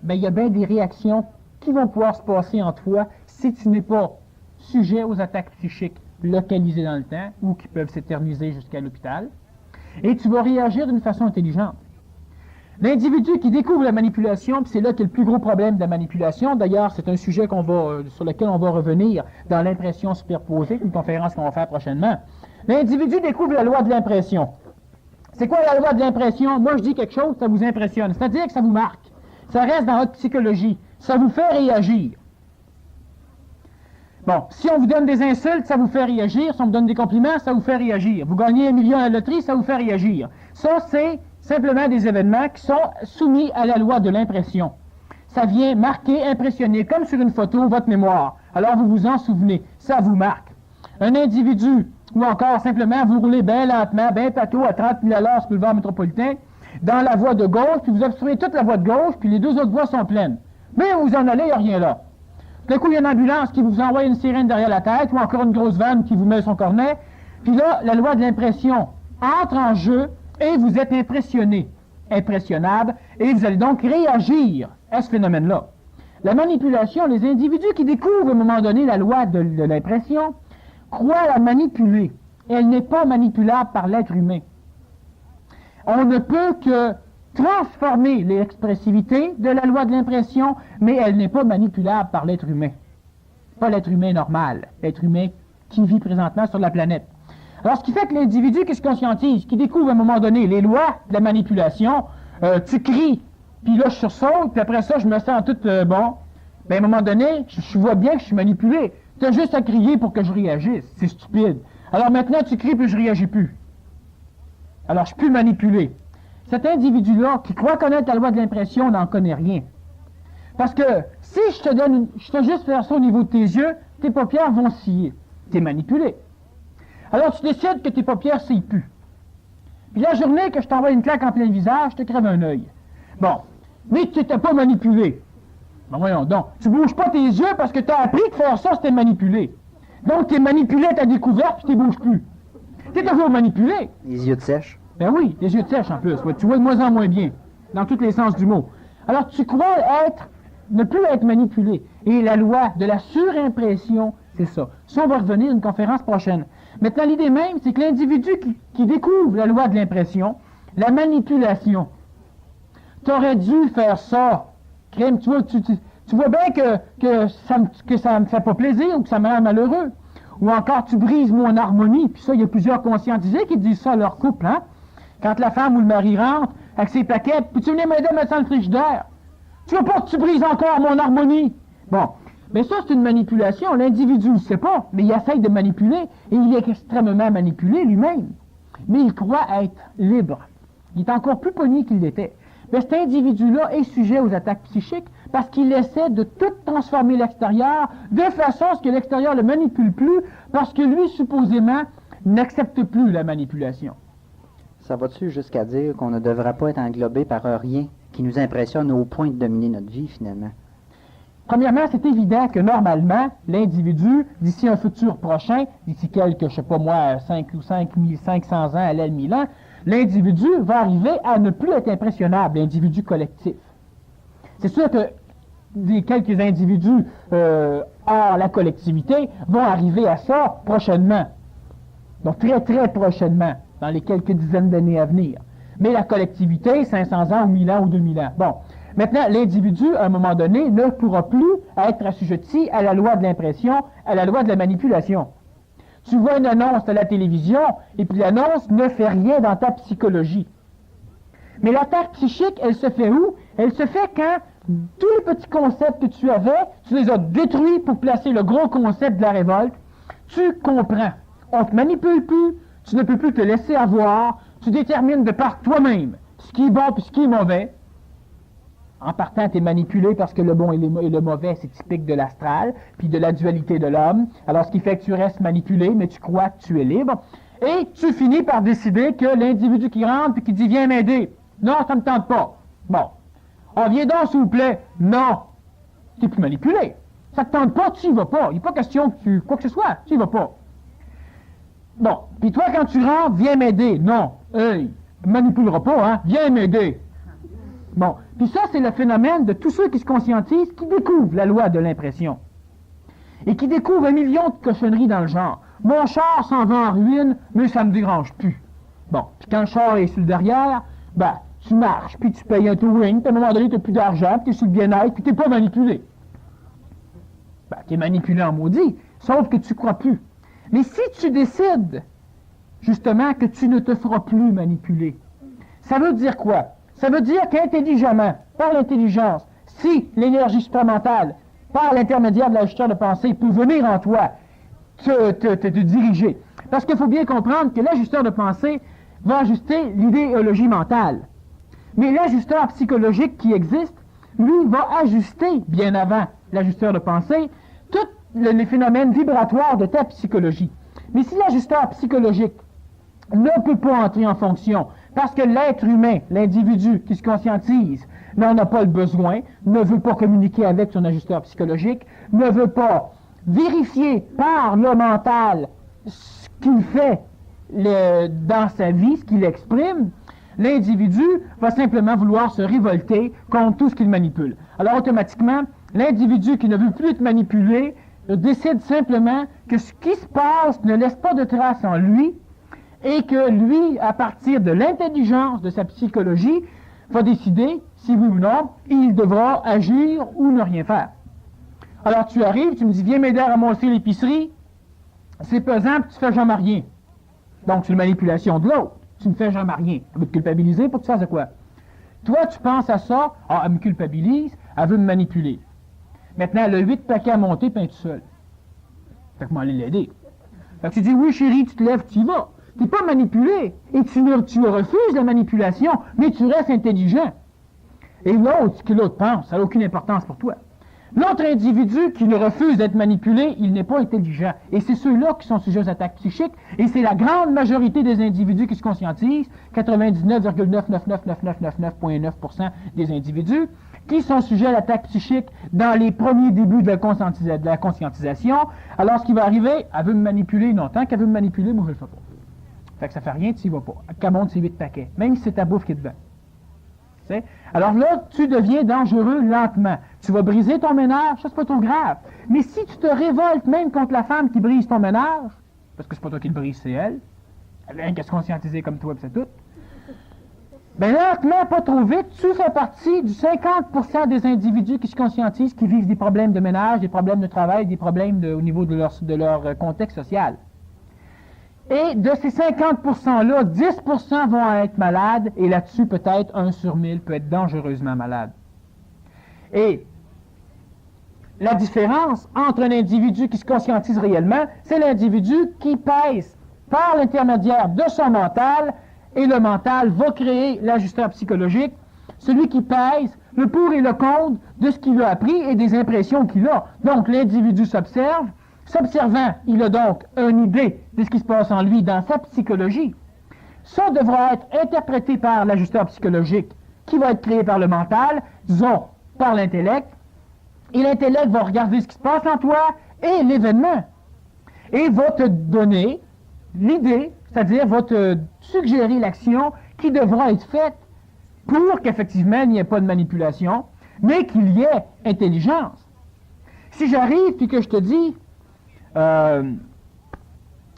ben il y a bien des réactions qui vont pouvoir se passer en toi si tu n'es pas sujet aux attaques psychiques localisées dans le temps ou qui peuvent s'éterniser jusqu'à l'hôpital. Et tu vas réagir d'une façon intelligente. L'individu qui découvre la manipulation, puis c'est là qu'est le plus gros problème de la manipulation, d'ailleurs c'est un sujet sur lequel on va revenir dans l'impression superposée, une conférence qu'on va faire prochainement. L'individu découvre la loi de l'impression. C'est quoi la loi de l'impression? Moi je dis quelque chose, ça vous impressionne, c'est-à-dire que ça vous marque. Ça reste dans votre psychologie. Ça vous fait réagir. Bon, si on vous donne des insultes, ça vous fait réagir. Si on vous donne des compliments, ça vous fait réagir. Vous gagnez 1 million à la loterie, ça vous fait réagir. Ça, c'est simplement des événements qui sont soumis à la loi de l'impression. Ça vient marquer, impressionner, comme sur une photo, votre mémoire. Alors vous vous en souvenez. Ça vous marque. Un individu, ou encore simplement vous roulez bien lentement, bien plateau, à 30 000 à l'heure sur le boulevard métropolitain, dans la voie de gauche, puis vous obstruez toute la voie de gauche, puis les deux autres voies sont pleines. Mais vous en allez, il n'y a rien là. Tout d'un coup, il y a une ambulance qui vous envoie une sirène derrière la tête, ou encore une grosse vanne qui vous met son cornet. Puis là, la loi de l'impression entre en jeu, et vous êtes impressionné, impressionnable, et vous allez donc réagir à ce phénomène-là. La manipulation, les individus qui découvrent à un moment donné la loi de l'impression croient la manipuler. Elle n'est pas manipulable par l'être humain. On ne peut que transformer l'expressivité de la loi de l'impression, mais elle n'est pas manipulable par l'être humain. Pas l'être humain normal, l'être humain qui vit présentement sur la planète. Alors, ce qui fait que l'individu qui se conscientise, qui découvre à un moment donné les lois de la manipulation, tu cries, puis là, je sursaute, puis après ça, je me sens tout bon. Ben, à un moment donné, je vois bien que je suis manipulé. Tu as juste à crier pour que je réagisse. C'est stupide. Alors maintenant, tu cries, puis je réagis plus. Alors, je suis plus manipulé. Cet individu-là, qui croit connaître la loi de l'impression, n'en connaît rien. Parce que si je te juste faire ça au niveau de tes yeux, tes paupières vont scier. Tu es manipulé. Alors, tu décides que tes paupières scillent plus. Puis la journée que je t'envoie une claque en plein visage, je te crève un œil. Bon. Mais tu n'étais pas manipulé. Ben voyons donc. Tu bouges pas tes yeux parce que tu as appris de faire ça, c'était manipulé. Donc, tu es manipulé à ta découverte, puis tu ne bouges plus. Tu es toujours manipulé. Les yeux de sèche. Ben oui, les yeux de sèche en plus. Ouais, tu vois de moins en moins bien, dans tous les sens du mot. Alors, tu crois ne plus être manipulé. Et la loi de la surimpression, c'est ça. Ça, on va revenir à une conférence prochaine. Maintenant, l'idée même, c'est que l'individu qui découvre la loi de l'impression, la manipulation, tu aurais dû faire ça. Crème, tu vois bien que ça me fait pas plaisir ou que ça me rend malheureux. Ou encore, tu brises mon harmonie. Puis ça, il y a plusieurs conscientisés qui disent ça à leur couple, hein. Quand la femme ou le mari rentre avec ses paquets, puis tu venais m'aider à mettre ça dans le frigidaire. Tu veux pas que tu brises encore mon harmonie? Bon. Mais ça, c'est une manipulation. L'individu ne le sait pas, mais il essaye de manipuler, et il est extrêmement manipulé lui-même. Mais il croit être libre. Il est encore plus pogné qu'il l'était. Mais cet individu-là est sujet aux attaques psychiques parce qu'il essaie de tout transformer l'extérieur de façon à ce que l'extérieur ne le manipule plus parce que lui, supposément, n'accepte plus la manipulation. Ça va-tu jusqu'à dire qu'on ne devra pas être englobé par rien qui nous impressionne au point de dominer notre vie, finalement? Premièrement, c'est évident que normalement, l'individu, d'ici un futur prochain, d'ici quelques, je sais pas moi, 5 ou 500 ans à l'aile 1000 ans, l'individu va arriver à ne plus être impressionnable, l'individu collectif. C'est sûr que quelques individus hors la collectivité vont arriver à ça prochainement. Donc très très prochainement, dans les quelques dizaines d'années à venir. Mais la collectivité, 500 ans ou 1000 ans ou 2000 ans. Bon. Maintenant, l'individu, à un moment donné, ne pourra plus être assujetti à la loi de l'impression, à la loi de la manipulation. Tu vois une annonce à la télévision, et puis l'annonce ne fait rien dans ta psychologie. Mais l'attaque psychique, elle se fait où? Elle se fait quand tous les petits concepts que tu avais, tu les as détruits pour placer le gros concept de la révolte. Tu comprends. On ne te manipule plus, tu ne peux plus te laisser avoir, tu détermines de par toi-même ce qui est bon et ce qui est mauvais. En partant, tu es manipulé parce que le bon et le mauvais, c'est typique de l'astral, puis de la dualité de l'homme. Alors, ce qui fait que tu restes manipulé, mais tu crois que tu es libre. Et tu finis par décider que l'individu qui rentre puis qui dit « Viens m'aider ». Non, ça ne me tente pas. Bon. On vient donc, s'il vous plaît. Non. Tu es plus manipulé. Ça ne te tente pas, tu n'y vas pas. Il n'est pas question que tu... quoi que ce soit, tu n'y vas pas. Bon. Puis toi, quand tu rentres, viens m'aider. Non. Hey, ne manipulera pas, hein. Viens m'aider. Bon. Puis ça, c'est le phénomène de tous ceux qui se conscientisent, qui découvrent la loi de l'impression. Et qui découvrent 1 million de cochonneries dans le genre. Mon char s'en va en ruine, mais ça ne me dérange plus. Bon. Puis quand le char est sur le derrière, ben, tu marches, puis tu payes un towing, puis à un moment donné, tu n'as plus d'argent, puis tu es sur le bien-être, puis tu n'es pas manipulé. Ben, tu es manipulé en maudit, sauf que tu ne crois plus. Mais si tu décides, justement, que tu ne te feras plus manipuler, ça veut dire quoi? Ça veut dire qu'intelligemment, par l'intelligence, si l'énergie supramentale, par l'intermédiaire de l'ajusteur de pensée, peut venir en toi, te diriger. Parce qu'il faut bien comprendre que l'ajusteur de pensée va ajuster l'idéologie mentale. Mais l'ajusteur psychologique qui existe, lui, va ajuster, bien avant l'ajusteur de pensée, tous les phénomènes vibratoires de ta psychologie. Mais si l'ajusteur psychologique ne peut pas entrer en fonction, parce que l'être humain, l'individu qui se conscientise, n'en a pas le besoin, ne veut pas communiquer avec son ajusteur psychologique, ne veut pas vérifier par le mental ce qu'il fait dans sa vie, ce qu'il exprime, l'individu va simplement vouloir se révolter contre tout ce qu'il manipule. Alors automatiquement, L'individu qui ne veut plus être manipulé décide simplement que ce qui se passe ne laisse pas de traces en lui et que lui, à partir de l'intelligence de sa psychologie, va décider si oui ou non il devra agir ou ne rien faire. Alors tu arrives, tu me dis viens m'aider à ramasser l'épicerie, c'est pesant puis tu fais jamais rien. Donc c'est une manipulation de l'autre. Tu me fais jamais rien. Elle veut te culpabiliser pour que tu fasses de quoi? Toi tu penses à ça, ah elle me culpabilise, elle veut me manipuler. Maintenant elle a 8 paquets à monter puis elle est toute seule. Fait que moi aller l'aider. Fait que tu dis oui chérie, tu te lèves, tu y vas. Tu n'es pas manipulé. Et tu refuses la manipulation, mais tu restes intelligent. Et l'autre, ce que l'autre pense, ça n'a aucune importance pour toi. L'autre individu qui refuse d'être manipulé, il n'est pas intelligent. Et c'est ceux-là qui sont sujets aux attaques psychiques, et c'est la grande majorité des individus qui se conscientisent, 99,9999999,9% des individus, qui sont sujets à l'attaque psychique dans les premiers débuts de la conscientisation. Alors, ce qui va arriver, elle veut me manipuler, non, tant qu'elle veut me manipuler, moi je le fais pas. Fait que ça fait rien, tu n'y vas pas. Elle monte ses 8 paquets, même si c'est ta bouffe qui est devant. T'sais? Alors là, tu deviens dangereux lentement. Tu vas briser ton ménage, ça c'est pas trop grave. Mais si tu te révoltes même contre la femme qui brise ton ménage, parce que c'est pas toi qui le brise, c'est elle, elle a rien qu'à se conscientiser comme toi, puis c'est tout. Ben lentement, pas trop vite, tu fais partie du 50% des individus qui se conscientisent, qui vivent des problèmes de ménage, des problèmes de travail, des problèmes au niveau de leur contexte social. Et de ces 50%-là, 10% vont être malades, et là-dessus, peut-être 1 sur 1000 peut être dangereusement malade. Et la différence entre un individu qui se conscientise réellement, c'est l'individu qui pèse par l'intermédiaire de son mental, et le mental va créer l'ajusteur psychologique, celui qui pèse le pour et le contre de ce qu'il a appris et des impressions qu'il a. Donc, l'individu s'observe. S'observant, il a donc une idée de ce qui se passe en lui dans sa psychologie. Ça devra être interprété par l'ajusteur psychologique qui va être créé par le mental, disons par l'intellect, et l'intellect va regarder ce qui se passe en toi et l'événement, et va te donner l'idée, c'est-à-dire va te suggérer l'action qui devra être faite pour qu'effectivement il n'y ait pas de manipulation, mais qu'il y ait intelligence. Si j'arrive et que je te dis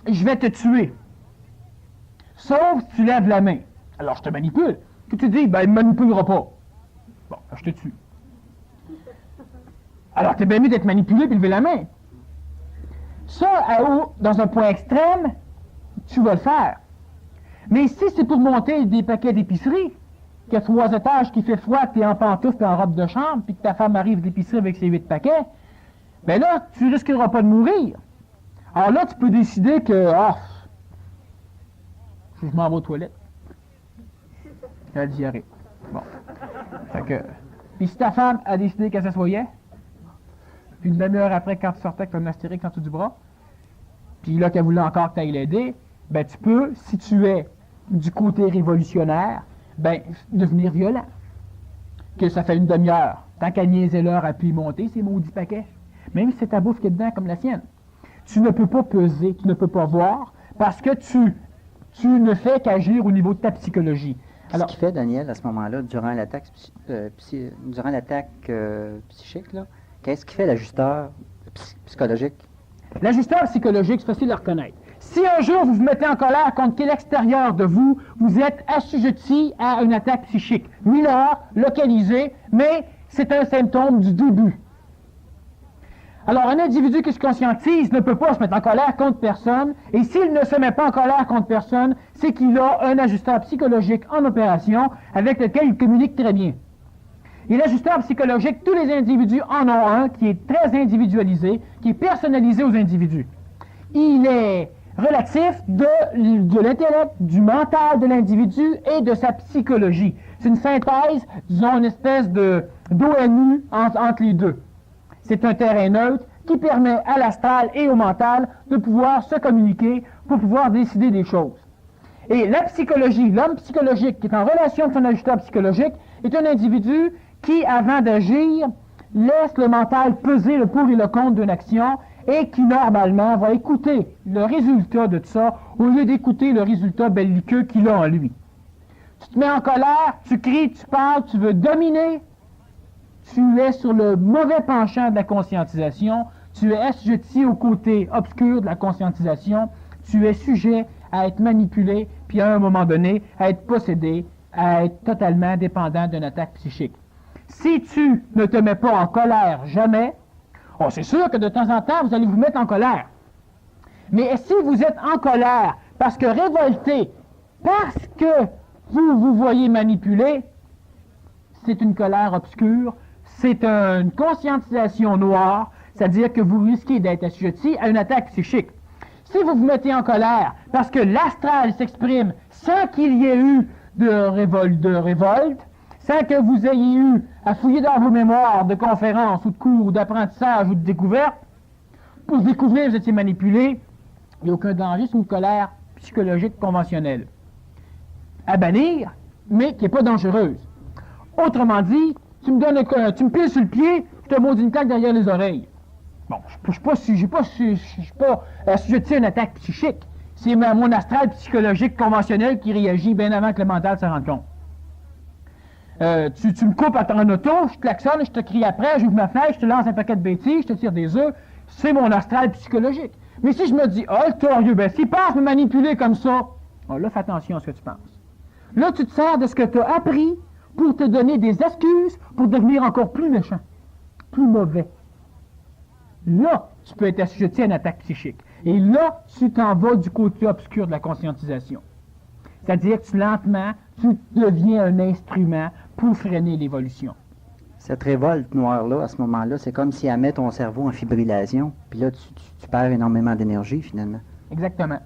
je vais te tuer. Sauf si tu lèves la main. Alors je te manipule. Que tu dis, ben il ne me manipulera pas. Bon, je te tue. Alors t'es bien mieux d'être manipulé et de lever la main. Ça, dans un point extrême, tu vas le faire. Mais si c'est pour monter des paquets d'épicerie, qu'il y a 3 étages, qui fait froid, que tu es en pantoufle et en robe de chambre, puis que ta femme arrive d'épicerie avec ses 8 paquets, ben là, tu risqueras pas de mourir. Alors là, tu peux décider que, je m'en vais aux toilettes. Elle a la diarrhée. Bon. Fait que, puis si ta femme a décidé qu'elle s'assoyait, puis une demi-heure après, quand tu sortais avec ton astérix en dessous du bras, puis là, qu'elle voulait encore que tu ailles l'aider, ben tu peux, si tu es du côté révolutionnaire, ben devenir violent. Que ça fait une demi-heure. Tant qu'à niaiser l'heure, elle peut y monter, ces maudits paquets. Même si c'est ta bouffe qui est dedans comme la sienne. Tu ne peux pas peser, tu ne peux pas voir, parce que tu ne fais qu'agir au niveau de ta psychologie. Alors, ce qui fait, Daniel, à ce moment-là, durant l'attaque psychique, là, qu'est-ce qui fait l'ajusteur psychologique? L'ajusteur psychologique, c'est facile à reconnaître. Si un jour vous vous mettez en colère contre l'extérieur de vous, vous êtes assujetti à une attaque psychique. Mineure, localisée, mais c'est un symptôme du début. Alors, un individu qui se conscientise ne peut pas se mettre en colère contre personne, et s'il ne se met pas en colère contre personne, c'est qu'il a un ajusteur psychologique en opération avec lequel il communique très bien. Et l'ajusteur psychologique, tous les individus en ont un qui est très individualisé, qui est personnalisé aux individus. Il est relatif de l'intellect, du mental de l'individu et de sa psychologie. C'est une synthèse, disons, une espèce d'ONU entre les deux. C'est un terrain neutre qui permet à l'astral et au mental de pouvoir se communiquer pour pouvoir décider des choses. Et la psychologie, l'homme psychologique qui est en relation avec son ajusteur psychologique, est un individu qui, avant d'agir, laisse le mental peser le pour et le contre d'une action et qui, normalement, va écouter le résultat de ça au lieu d'écouter le résultat belliqueux qu'il a en lui. Tu te mets en colère, tu cries, tu parles, tu veux dominer, tu es sur le mauvais penchant de la conscientisation, tu es assujetti au côté obscur de la conscientisation, tu es sujet à être manipulé, puis à un moment donné, à être possédé, à être totalement dépendant d'une attaque psychique. Si tu ne te mets pas en colère jamais, c'est sûr que de temps en temps, vous allez vous mettre en colère. Mais si vous êtes en colère parce que révolté, parce que vous vous voyez manipulé, c'est une colère obscure, c'est une conscientisation noire, c'est-à-dire que vous risquez d'être assujetti à une attaque psychique. Si vous vous mettez en colère parce que l'astral s'exprime sans qu'il y ait eu de révolte, sans que vous ayez eu à fouiller dans vos mémoires de conférences ou de cours ou d'apprentissage ou de découvertes, pour découvrir que vous étiez manipulé, il n'y a aucun danger, c'est une colère psychologique conventionnelle. À bannir, mais qui n'est pas dangereuse. Autrement dit, tu me piles sur le pied, je te maudis une claque derrière les oreilles. Bon, je ne suis pas assujetti à une attaque psychique. C'est mon astral psychologique conventionnel qui réagit bien avant que le mental se rende compte. Tu me coupes en auto, je te klaxonne, je te crie après, j'ouvre ma fenêtre, je te lance un paquet de bêtises, je te tire des œufs. C'est mon astral psychologique. Mais si je me dis, le torieux, s'il pense me manipuler comme ça, là, fais attention à ce que tu penses. Là, tu te sers de ce que tu as appris pour te donner des excuses pour devenir encore plus méchant, plus mauvais. Là, tu peux être assujetti à une attaque psychique. Et là, tu t'en vas du côté obscur de la conscientisation. C'est-à-dire que lentement, tu deviens un instrument pour freiner l'évolution. Cette révolte noire-là, à ce moment-là, c'est comme si elle met ton cerveau en fibrillation, puis là, tu perds énormément d'énergie, finalement. Exactement.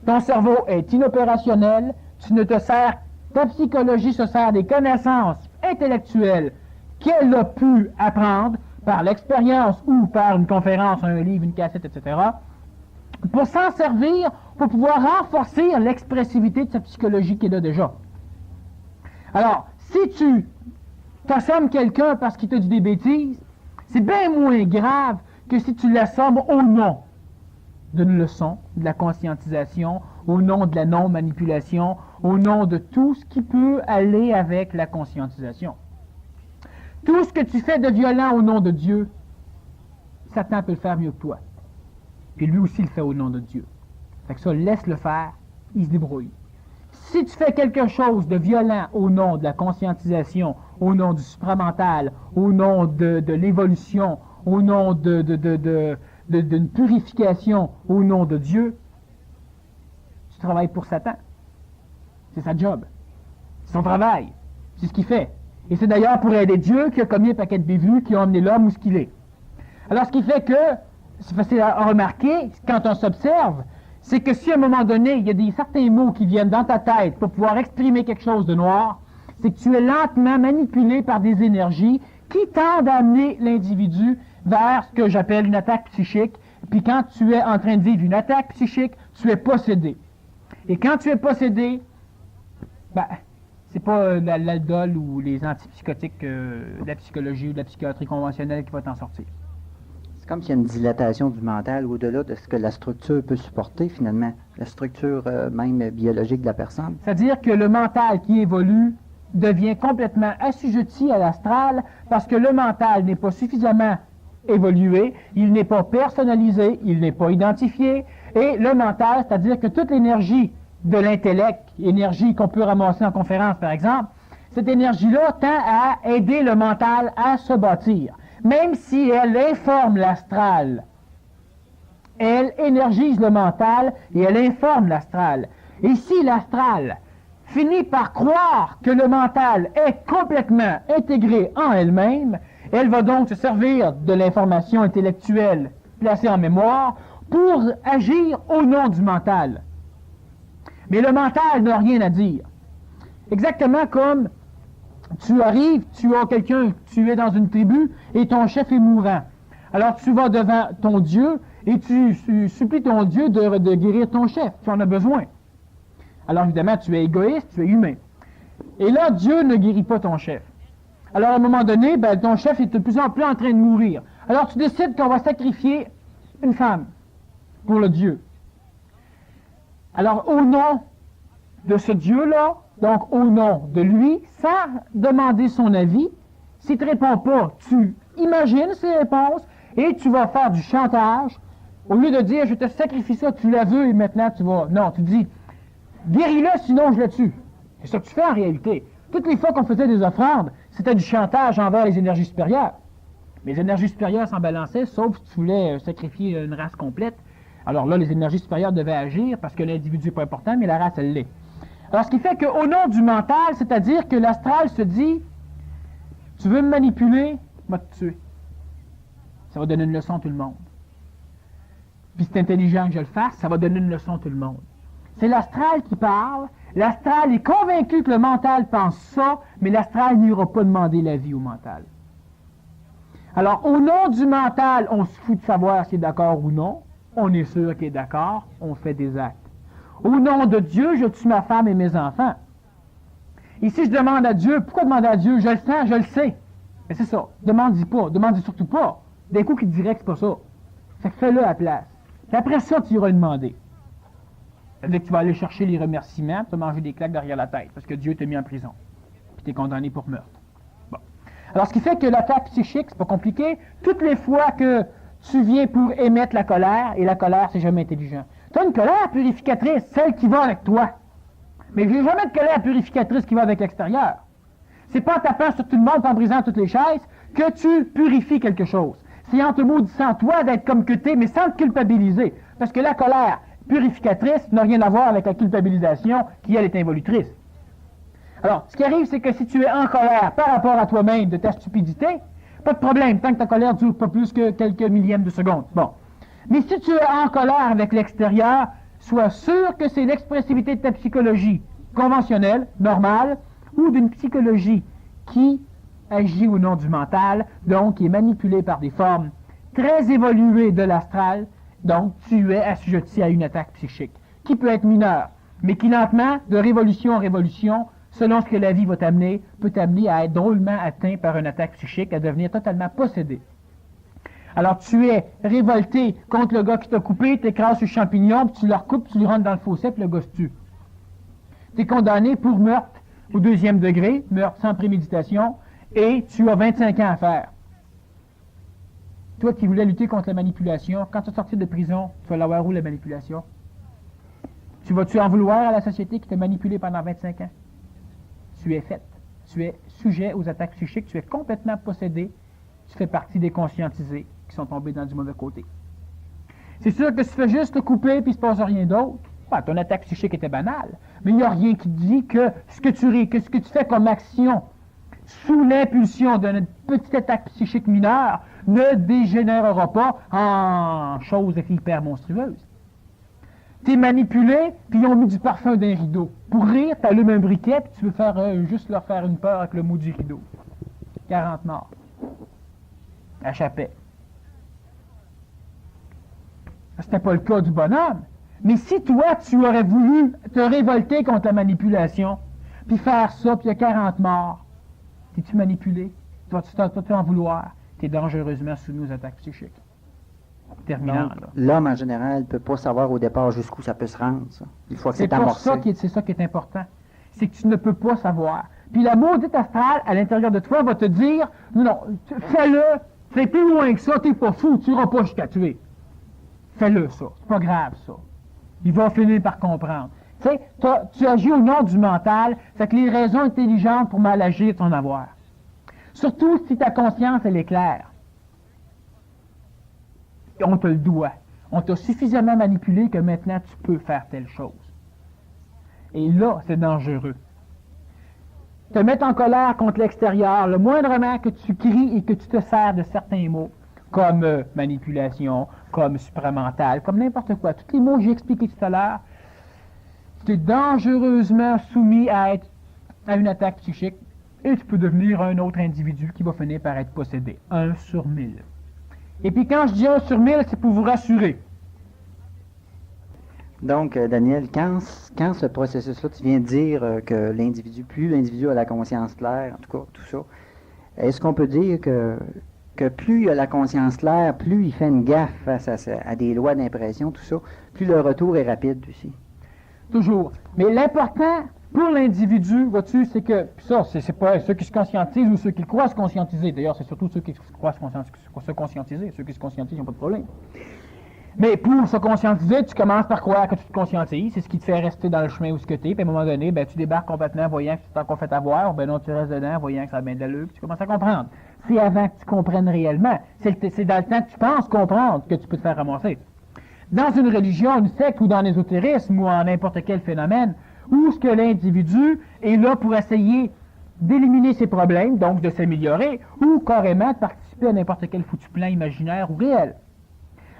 Ton cerveau est inopérationnel, tu ne te sers, ta psychologie se sert des connaissances intellectuelles qu'elle a pu apprendre par l'expérience ou par une conférence, un livre, une cassette, etc., pour s'en servir, pour pouvoir renforcer l'expressivité de sa psychologie qui est là déjà. Alors, si tu t'assommes quelqu'un parce qu'il t'a dit des bêtises, c'est bien moins grave que si tu l'assommes au nom d'une leçon, de la conscientisation, au nom de la non-manipulation, au nom de tout ce qui peut aller avec la conscientisation. Tout ce que tu fais de violent au nom de Dieu, Satan peut le faire mieux que toi. Puis lui aussi le fait au nom de Dieu. Fait que ça, laisse-le faire, il se débrouille. Si tu fais quelque chose de violent au nom de la conscientisation, au nom du supramental, au nom de l'évolution, au nom d'une purification, au nom de Dieu, tu travailles pour Satan. C'est sa job. C'est son travail. C'est ce qu'il fait. Et c'est d'ailleurs pour aider Dieu qu'il a commis un paquet de bévues qui ont amené l'homme où ce qu'il est. Alors, ce qui fait que, c'est facile à remarquer, quand on s'observe, c'est que si à un moment donné, il y a certains mots qui viennent dans ta tête pour pouvoir exprimer quelque chose de noir, c'est que tu es lentement manipulé par des énergies qui tendent à amener l'individu vers ce que j'appelle une attaque psychique. Puis quand tu es en train de vivre une attaque psychique, tu es possédé. Et quand tu es possédé, c'est pas l'aldol ou les antipsychotiques de la psychologie ou de la psychiatrie conventionnelle qui va t'en sortir. C'est comme s'il y a une dilatation du mental au-delà de ce que la structure peut supporter, finalement. La structure même biologique de la personne. C'est-à-dire que le mental qui évolue devient complètement assujetti à l'astral parce que le mental n'est pas suffisamment évolué, il n'est pas personnalisé, il n'est pas identifié. Et le mental, c'est-à-dire que toute l'énergie de l'intellect, énergie qu'on peut ramasser en conférence par exemple, cette énergie-là tend à aider le mental à se bâtir. Même si elle informe l'astral, elle énergise le mental et elle informe l'astral. Et si l'astral finit par croire que le mental est complètement intégré en elle-même, elle va donc se servir de l'information intellectuelle placée en mémoire pour agir au nom du mental. Mais le mental n'a rien à dire. Exactement comme tu arrives, tu as quelqu'un, tu es dans une tribu et ton chef est mourant. Alors tu vas devant ton Dieu et tu supplies ton Dieu de guérir ton chef. Tu en as besoin. Alors évidemment, tu es égoïste, tu es humain. Et là, Dieu ne guérit pas ton chef. Alors à un moment donné, ton chef est de plus en plus en train de mourir. Alors tu décides qu'on va sacrifier une femme pour le Dieu. Alors au nom de ce Dieu-là, donc au nom de lui, sans demander son avis, S'il ne te répond pas, tu imagines ses réponses et tu vas faire du chantage. Au lieu de dire, je te sacrifie ça, tu la veux et maintenant tu vas... Non, tu dis, guéris-le, sinon je le tue. C'est ça que tu fais en réalité. Toutes les fois qu'on faisait des offrandes, c'était du chantage envers les énergies supérieures. Mais les énergies supérieures s'en balançaient, sauf si tu voulais sacrifier une race complète. Alors là, les énergies supérieures devaient agir parce que l'individu n'est pas important, mais la race, elle l'est. Alors, ce qui fait qu'au nom du mental, c'est-à-dire que l'astral se dit, tu veux me manipuler, moi te tuer. Ça va donner une leçon à tout le monde. Puis c'est intelligent que je le fasse, ça va donner une leçon à tout le monde. C'est l'astral qui parle. L'astral est convaincu que le mental pense ça, mais l'astral n'ira pas demander l'avis au mental. Alors, au nom du mental, on se fout de savoir s'il est d'accord ou non. On est sûr qu'il est d'accord, on fait des actes. Au nom de Dieu, je tue ma femme et mes enfants. Ici, je demande à Dieu. Pourquoi demander à Dieu? Je le sens, je le sais. Mais c'est ça. Demande-y pas. Demande-y surtout pas. D'un coup, qui te dirait que c'est pas ça. Fait que fais-le à la place. Puis après ça, tu iras le demander. C'est-à-dire que tu vas aller chercher les remerciements, tu vas manger des claques derrière la tête, parce que Dieu t'a mis en prison. Puis tu es condamné pour meurtre. Bon. Alors, ce qui fait que l'attaque psychique, c'est pas compliqué. Toutes les fois que tu viens pour émettre la colère, et la colère, c'est jamais intelligent. Tu as une colère purificatrice, celle qui va avec toi. Mais je n'ai jamais de colère purificatrice qui va avec l'extérieur. C'est pas en tapant sur tout le monde, en brisant toutes les chaises, que tu purifies quelque chose. C'est en te maudissant toi d'être comme que tu es, mais sans te culpabiliser. Parce que la colère purificatrice n'a rien à voir avec la culpabilisation qui, elle, est involutrice. Alors, ce qui arrive, c'est que si tu es en colère par rapport à toi-même de ta stupidité, pas de problème, tant que ta colère ne dure pas plus que quelques millièmes de seconde. Bon. Mais si tu es en colère avec l'extérieur, sois sûr que c'est l'expressivité de ta psychologie conventionnelle, normale, ou d'une psychologie qui agit au nom du mental, donc qui est manipulée par des formes très évoluées de l'astral, donc tu es assujetti à une attaque psychique, qui peut être mineure, mais qui lentement, de révolution en révolution, selon ce que la vie va t'amener, peut t'amener à être drôlement atteint par une attaque psychique, à devenir totalement possédé. Alors tu es révolté contre le gars qui t'a coupé, t'écrases sur le champignon, puis tu le recoupes, tu le rentres dans le fossé, puis le gars se tue. Tu es condamné pour meurtre au 2e degré, meurtre sans préméditation, et tu as 25 ans à faire. Toi qui voulais lutter contre la manipulation, quand tu vas sortir de prison, tu vas l'avoir où la manipulation? Tu vas-tu en vouloir à la société qui t'a manipulé pendant 25 ans? Tu es fait. Tu es sujet aux attaques psychiques, tu es complètement possédé, tu fais partie des conscientisés qui sont tombés dans du mauvais côté. C'est sûr que si tu fais juste te couper et il ne se passe rien d'autre, ton attaque psychique était banale, mais il n'y a rien qui dit que ce que tu fais comme action sous l'impulsion d'une petite attaque psychique mineure ne dégénérera pas en chose hyper monstrueuse. Tu es manipulé, puis ils ont mis du parfum d'un rideau. Pour rire, tu allumes un briquet, puis tu veux faire juste leur faire une peur avec le mot du rideau. 40 morts. À Chapet. C'était pas le cas du bonhomme. Mais si toi, tu aurais voulu te révolter contre la manipulation, puis faire ça, puis il y a 40 morts, t'es-tu manipulé? Dois-tu en vouloir? T'es dangereusement soumis aux attaques psychiques. Terminant, là. L'homme, en général, ne peut pas savoir au départ jusqu'où ça peut se rendre. Ça. Une fois que c'est amorcé. C'est ça qui est important. C'est que tu ne peux pas savoir. Puis la maudite astrale, à l'intérieur de toi, va te dire, non, fais-le, fais plus loin que ça, t'es pas fou, tu n'iras pas jusqu'à tuer. Fais-le, ça. C'est pas grave, ça. Il va finir par comprendre. Tu sais, tu agis au nom du mental, fait que les raisons intelligentes pour mal agir, tu en avoir. Surtout si ta conscience, elle est claire. On te le doit. On t'a suffisamment manipulé que maintenant tu peux faire telle chose. Et là, c'est dangereux. Te mettre en colère contre l'extérieur, le moindrement que tu cries et que tu te sers de certains mots, comme manipulation, comme supramental, comme n'importe quoi. Tous les mots que j'ai expliqués tout à l'heure, tu es dangereusement soumis à une attaque psychique et tu peux devenir un autre individu qui va finir par être possédé. 1 sur 1000. Et puis quand je dis 1 sur 1000, c'est pour vous rassurer. Donc, Daniel, quand ce processus-là, tu viens de dire que plus l'individu a la conscience claire, en tout cas, tout ça, est-ce qu'on peut dire que plus il a la conscience claire, plus il fait une gaffe face à des lois d'impression, tout ça, plus le retour est rapide aussi? Toujours. Mais l'important, Pour l'individu, vois-tu, c'est que, puis ça, c'est pas ceux qui se conscientisent ou ceux qui croient se conscientiser. D'ailleurs, c'est surtout ceux qui croient se conscientiser. Ceux qui se conscientisent, ils n'ont pas de problème. Mais pour se conscientiser, tu commences par croire que tu te conscientises. C'est ce qui te fait rester dans le chemin où tu es. Puis à un moment donné, ben, tu débarques complètement, voyant que tu t'en fait avoir. Ben non, tu restes dedans, voyant que ça a bien de l'allure. Puis tu commences à comprendre. C'est avant que tu comprennes réellement. C'est dans le temps que tu penses comprendre que tu peux te faire ramasser. Dans une religion, une secte ou dans l'ésotérisme ou en n'importe quel phénomène, où ce que l'individu est là pour essayer d'éliminer ses problèmes, donc de s'améliorer, ou carrément de participer à n'importe quel foutu plan imaginaire ou réel.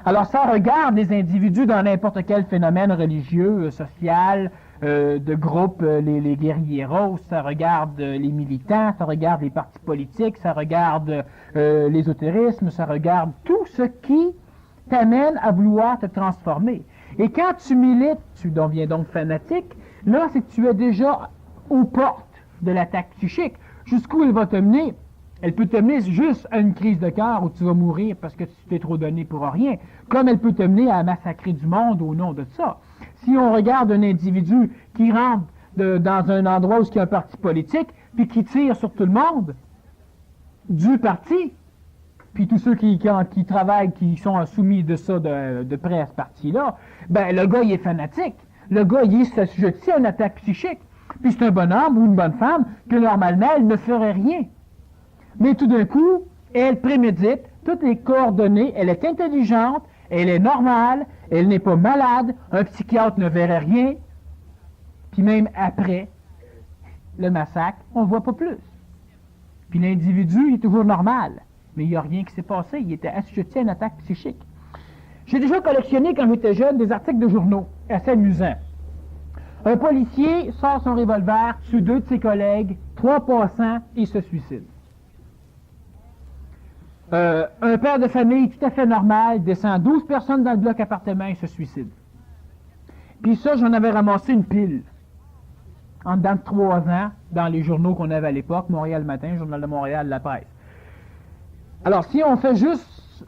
Alors ça regarde les individus dans n'importe quel phénomène religieux, social, de groupe, les guerrieros, ça regarde les militants, ça regarde les partis politiques, ça regarde l'ésotérisme, ça regarde tout ce qui t'amène à vouloir te transformer. Et quand tu milites, tu deviens donc fanatique, là c'est que tu es déjà aux portes de l'attaque psychique. Jusqu'où elle va te mener? Elle peut te mener juste à une crise de cœur où tu vas mourir parce que tu t'es trop donné pour rien, comme elle peut te mener à massacrer du monde au nom de ça. Si on regarde un individu qui rentre dans un endroit où il y a un parti politique, puis qui tire sur tout le monde du parti, puis tous ceux qui travaillent, qui sont soumis de ça de près à ce parti-là, ben le gars, il est fanatique. Le gars, il est assujetti à une attaque psychique. Puis c'est un bonhomme ou une bonne femme que normalement, elle ne ferait rien. Mais tout d'un coup, elle prémédite, toutes les coordonnées, elle est intelligente, elle est normale, elle n'est pas malade, un psychiatre ne verrait rien, puis même après le massacre, on ne voit pas plus. Puis l'individu, il est toujours normal, mais il n'y a rien qui s'est passé, il était assujetti à une attaque psychique. J'ai déjà collectionné, quand j'étais jeune, des articles de journaux, assez amusants. Un policier sort son revolver, tue 2 de ses collègues, 3 passants et se suicide. Un père de famille tout à fait normal descend 12 personnes dans le bloc appartement et se suicide. Puis ça, j'en avais ramassé une pile. En dedans de 3 ans, dans les journaux qu'on avait à l'époque, Montréal Matin, Journal de Montréal, La Presse. Alors, si on fait juste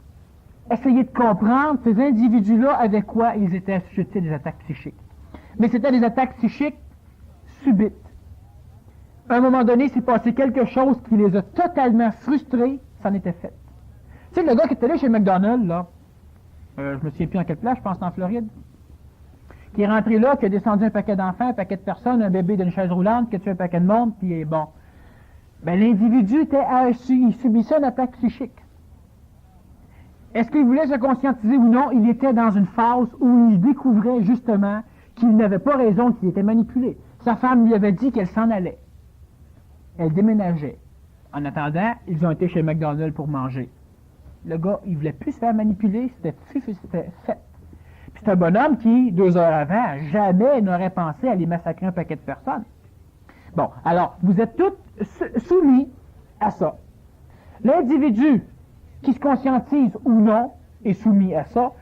essayer de comprendre, ces individus-là, avec quoi ils étaient assujettis à des attaques psychiques. Mais c'était des attaques psychiques subites. À un moment donné, s'est passé quelque chose qui les a totalement frustrés, ça en était fait. Tu sais, le gars qui est allé chez McDonald's, là, je me souviens plus en quelle place, je pense en Floride, qui est rentré là, qui a descendu un paquet d'enfants, un paquet de personnes, un bébé d'une chaise roulante, qui a tué un paquet de monde, puis bon. Ben, l'individu il subissait une attaque psychique. Est-ce qu'il voulait se conscientiser ou non? Il était dans une phase où il découvrait justement qu'il n'avait pas raison, qu'il était manipulé. Sa femme lui avait dit qu'elle s'en allait. Elle déménageait. En attendant, ils ont été chez McDonald's pour manger. Le gars, il voulait plus se faire manipuler, c'était fait. Puis c'est un bonhomme qui, 2 heures avant, jamais n'aurait pensé à aller massacrer un paquet de personnes. Bon, alors, vous êtes tous soumis à ça. L'individu qui se conscientise ou non est soumis à ça,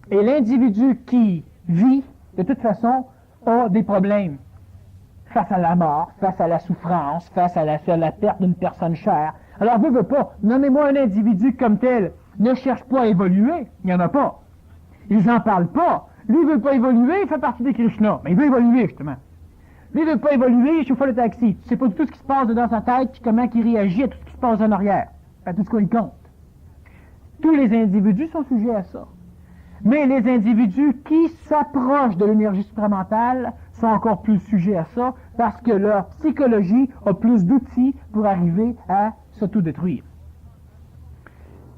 et l'individu qui vit, de toute façon, a des problèmes face à la mort, face à la souffrance, face à la perte d'une personne chère. Alors, veut pas, nommez-moi un individu comme tel, ne cherche pas à évoluer, il n'y en a pas. Ils n'en parlent pas. Lui, il veut pas évoluer, il fait partie des Krishna, mais il veut évoluer, justement. Lui, il veut pas évoluer, il chauffe le taxi. Tu sais pas tout ce qui se passe dans sa tête, puis comment il réagit à tout ce qui se passe en arrière, à tout ce qu'il compte. Tous les individus sont sujets à ça. Mais les individus qui s'approchent de l'énergie supramentale sont encore plus sujets à ça parce que leur psychologie a plus d'outils pour arriver à s'autodétruire.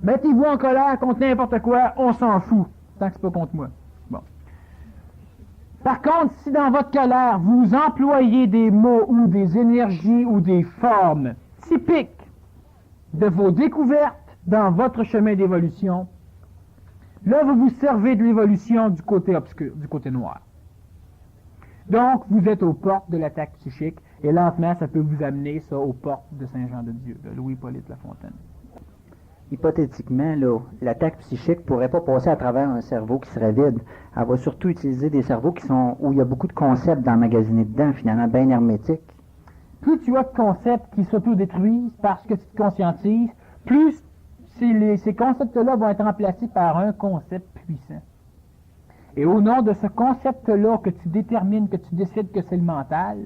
Mettez-vous en colère contre n'importe quoi, on s'en fout, tant que c'est pas contre moi. Bon. Par contre, si dans votre colère, vous employez des mots ou des énergies ou des formes typiques de vos découvertes dans votre chemin d'évolution, là, vous vous servez de l'évolution du côté obscur, du côté noir. Donc, vous êtes aux portes de l'attaque psychique, et lentement, ça peut vous amener ça aux portes de Saint-Jean-de-Dieu, de Louis-Hippolyte Lafontaine. Hypothétiquement, là, l'attaque psychique ne pourrait pas passer à travers un cerveau qui serait vide. Elle va surtout utiliser des cerveaux où il y a beaucoup de concepts d'emmagasinés dedans, finalement, bien hermétiques. Plus tu as de concepts qui s'autodétruisent parce que tu te conscientises, plus ces concepts-là vont être remplacés par un concept puissant. Et au nom de ce concept-là que tu détermines, que tu décides que c'est le mental,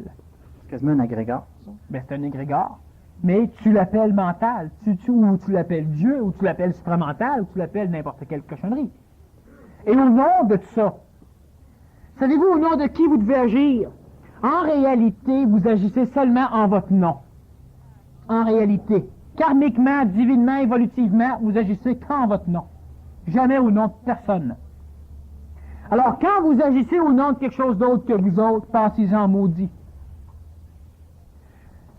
C'est quasiment un agrégat. ben c'est un égrégore, mais tu l'appelles mental, ou tu l'appelles Dieu, ou tu l'appelles supramental, ou tu l'appelles n'importe quelle cochonnerie. Et au nom de tout ça, savez-vous au nom de qui vous devez agir? En réalité, vous agissez seulement en votre nom. En réalité, karmiquement, divinement, évolutivement, vous agissez qu'en votre nom. Jamais au nom de personne. Alors, quand vous agissez au nom de quelque chose d'autre que vous autres, pensez-en maudit.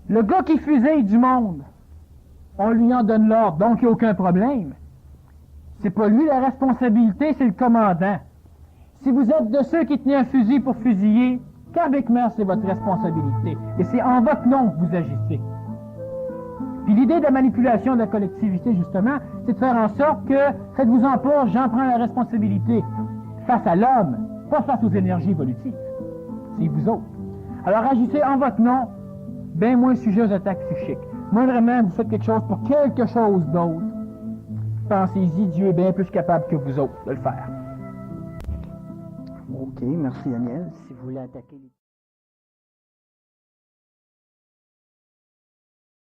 Le gars qui fusille du monde, on lui en donne l'ordre, donc il n'y a aucun problème. C'est pas lui la responsabilité, c'est le commandant. Si vous êtes de ceux qui tenaient un fusil pour fusiller, karmiquement, c'est votre responsabilité. Et c'est en votre nom que vous agissez. Puis l'idée de la manipulation de la collectivité, justement, c'est de faire en sorte que, faites-vous-en pas, j'en prends la responsabilité face à l'homme, pas face aux énergies évolutives. C'est vous autres. Alors agissez en votre nom, bien moins sujet aux attaques psychiques. Moi, vraiment, vous faites quelque chose pour quelque chose d'autre. Pensez-y, Dieu est bien plus capable que vous autres de le faire. OK, merci Daniel. Si vous voulez attaquer les...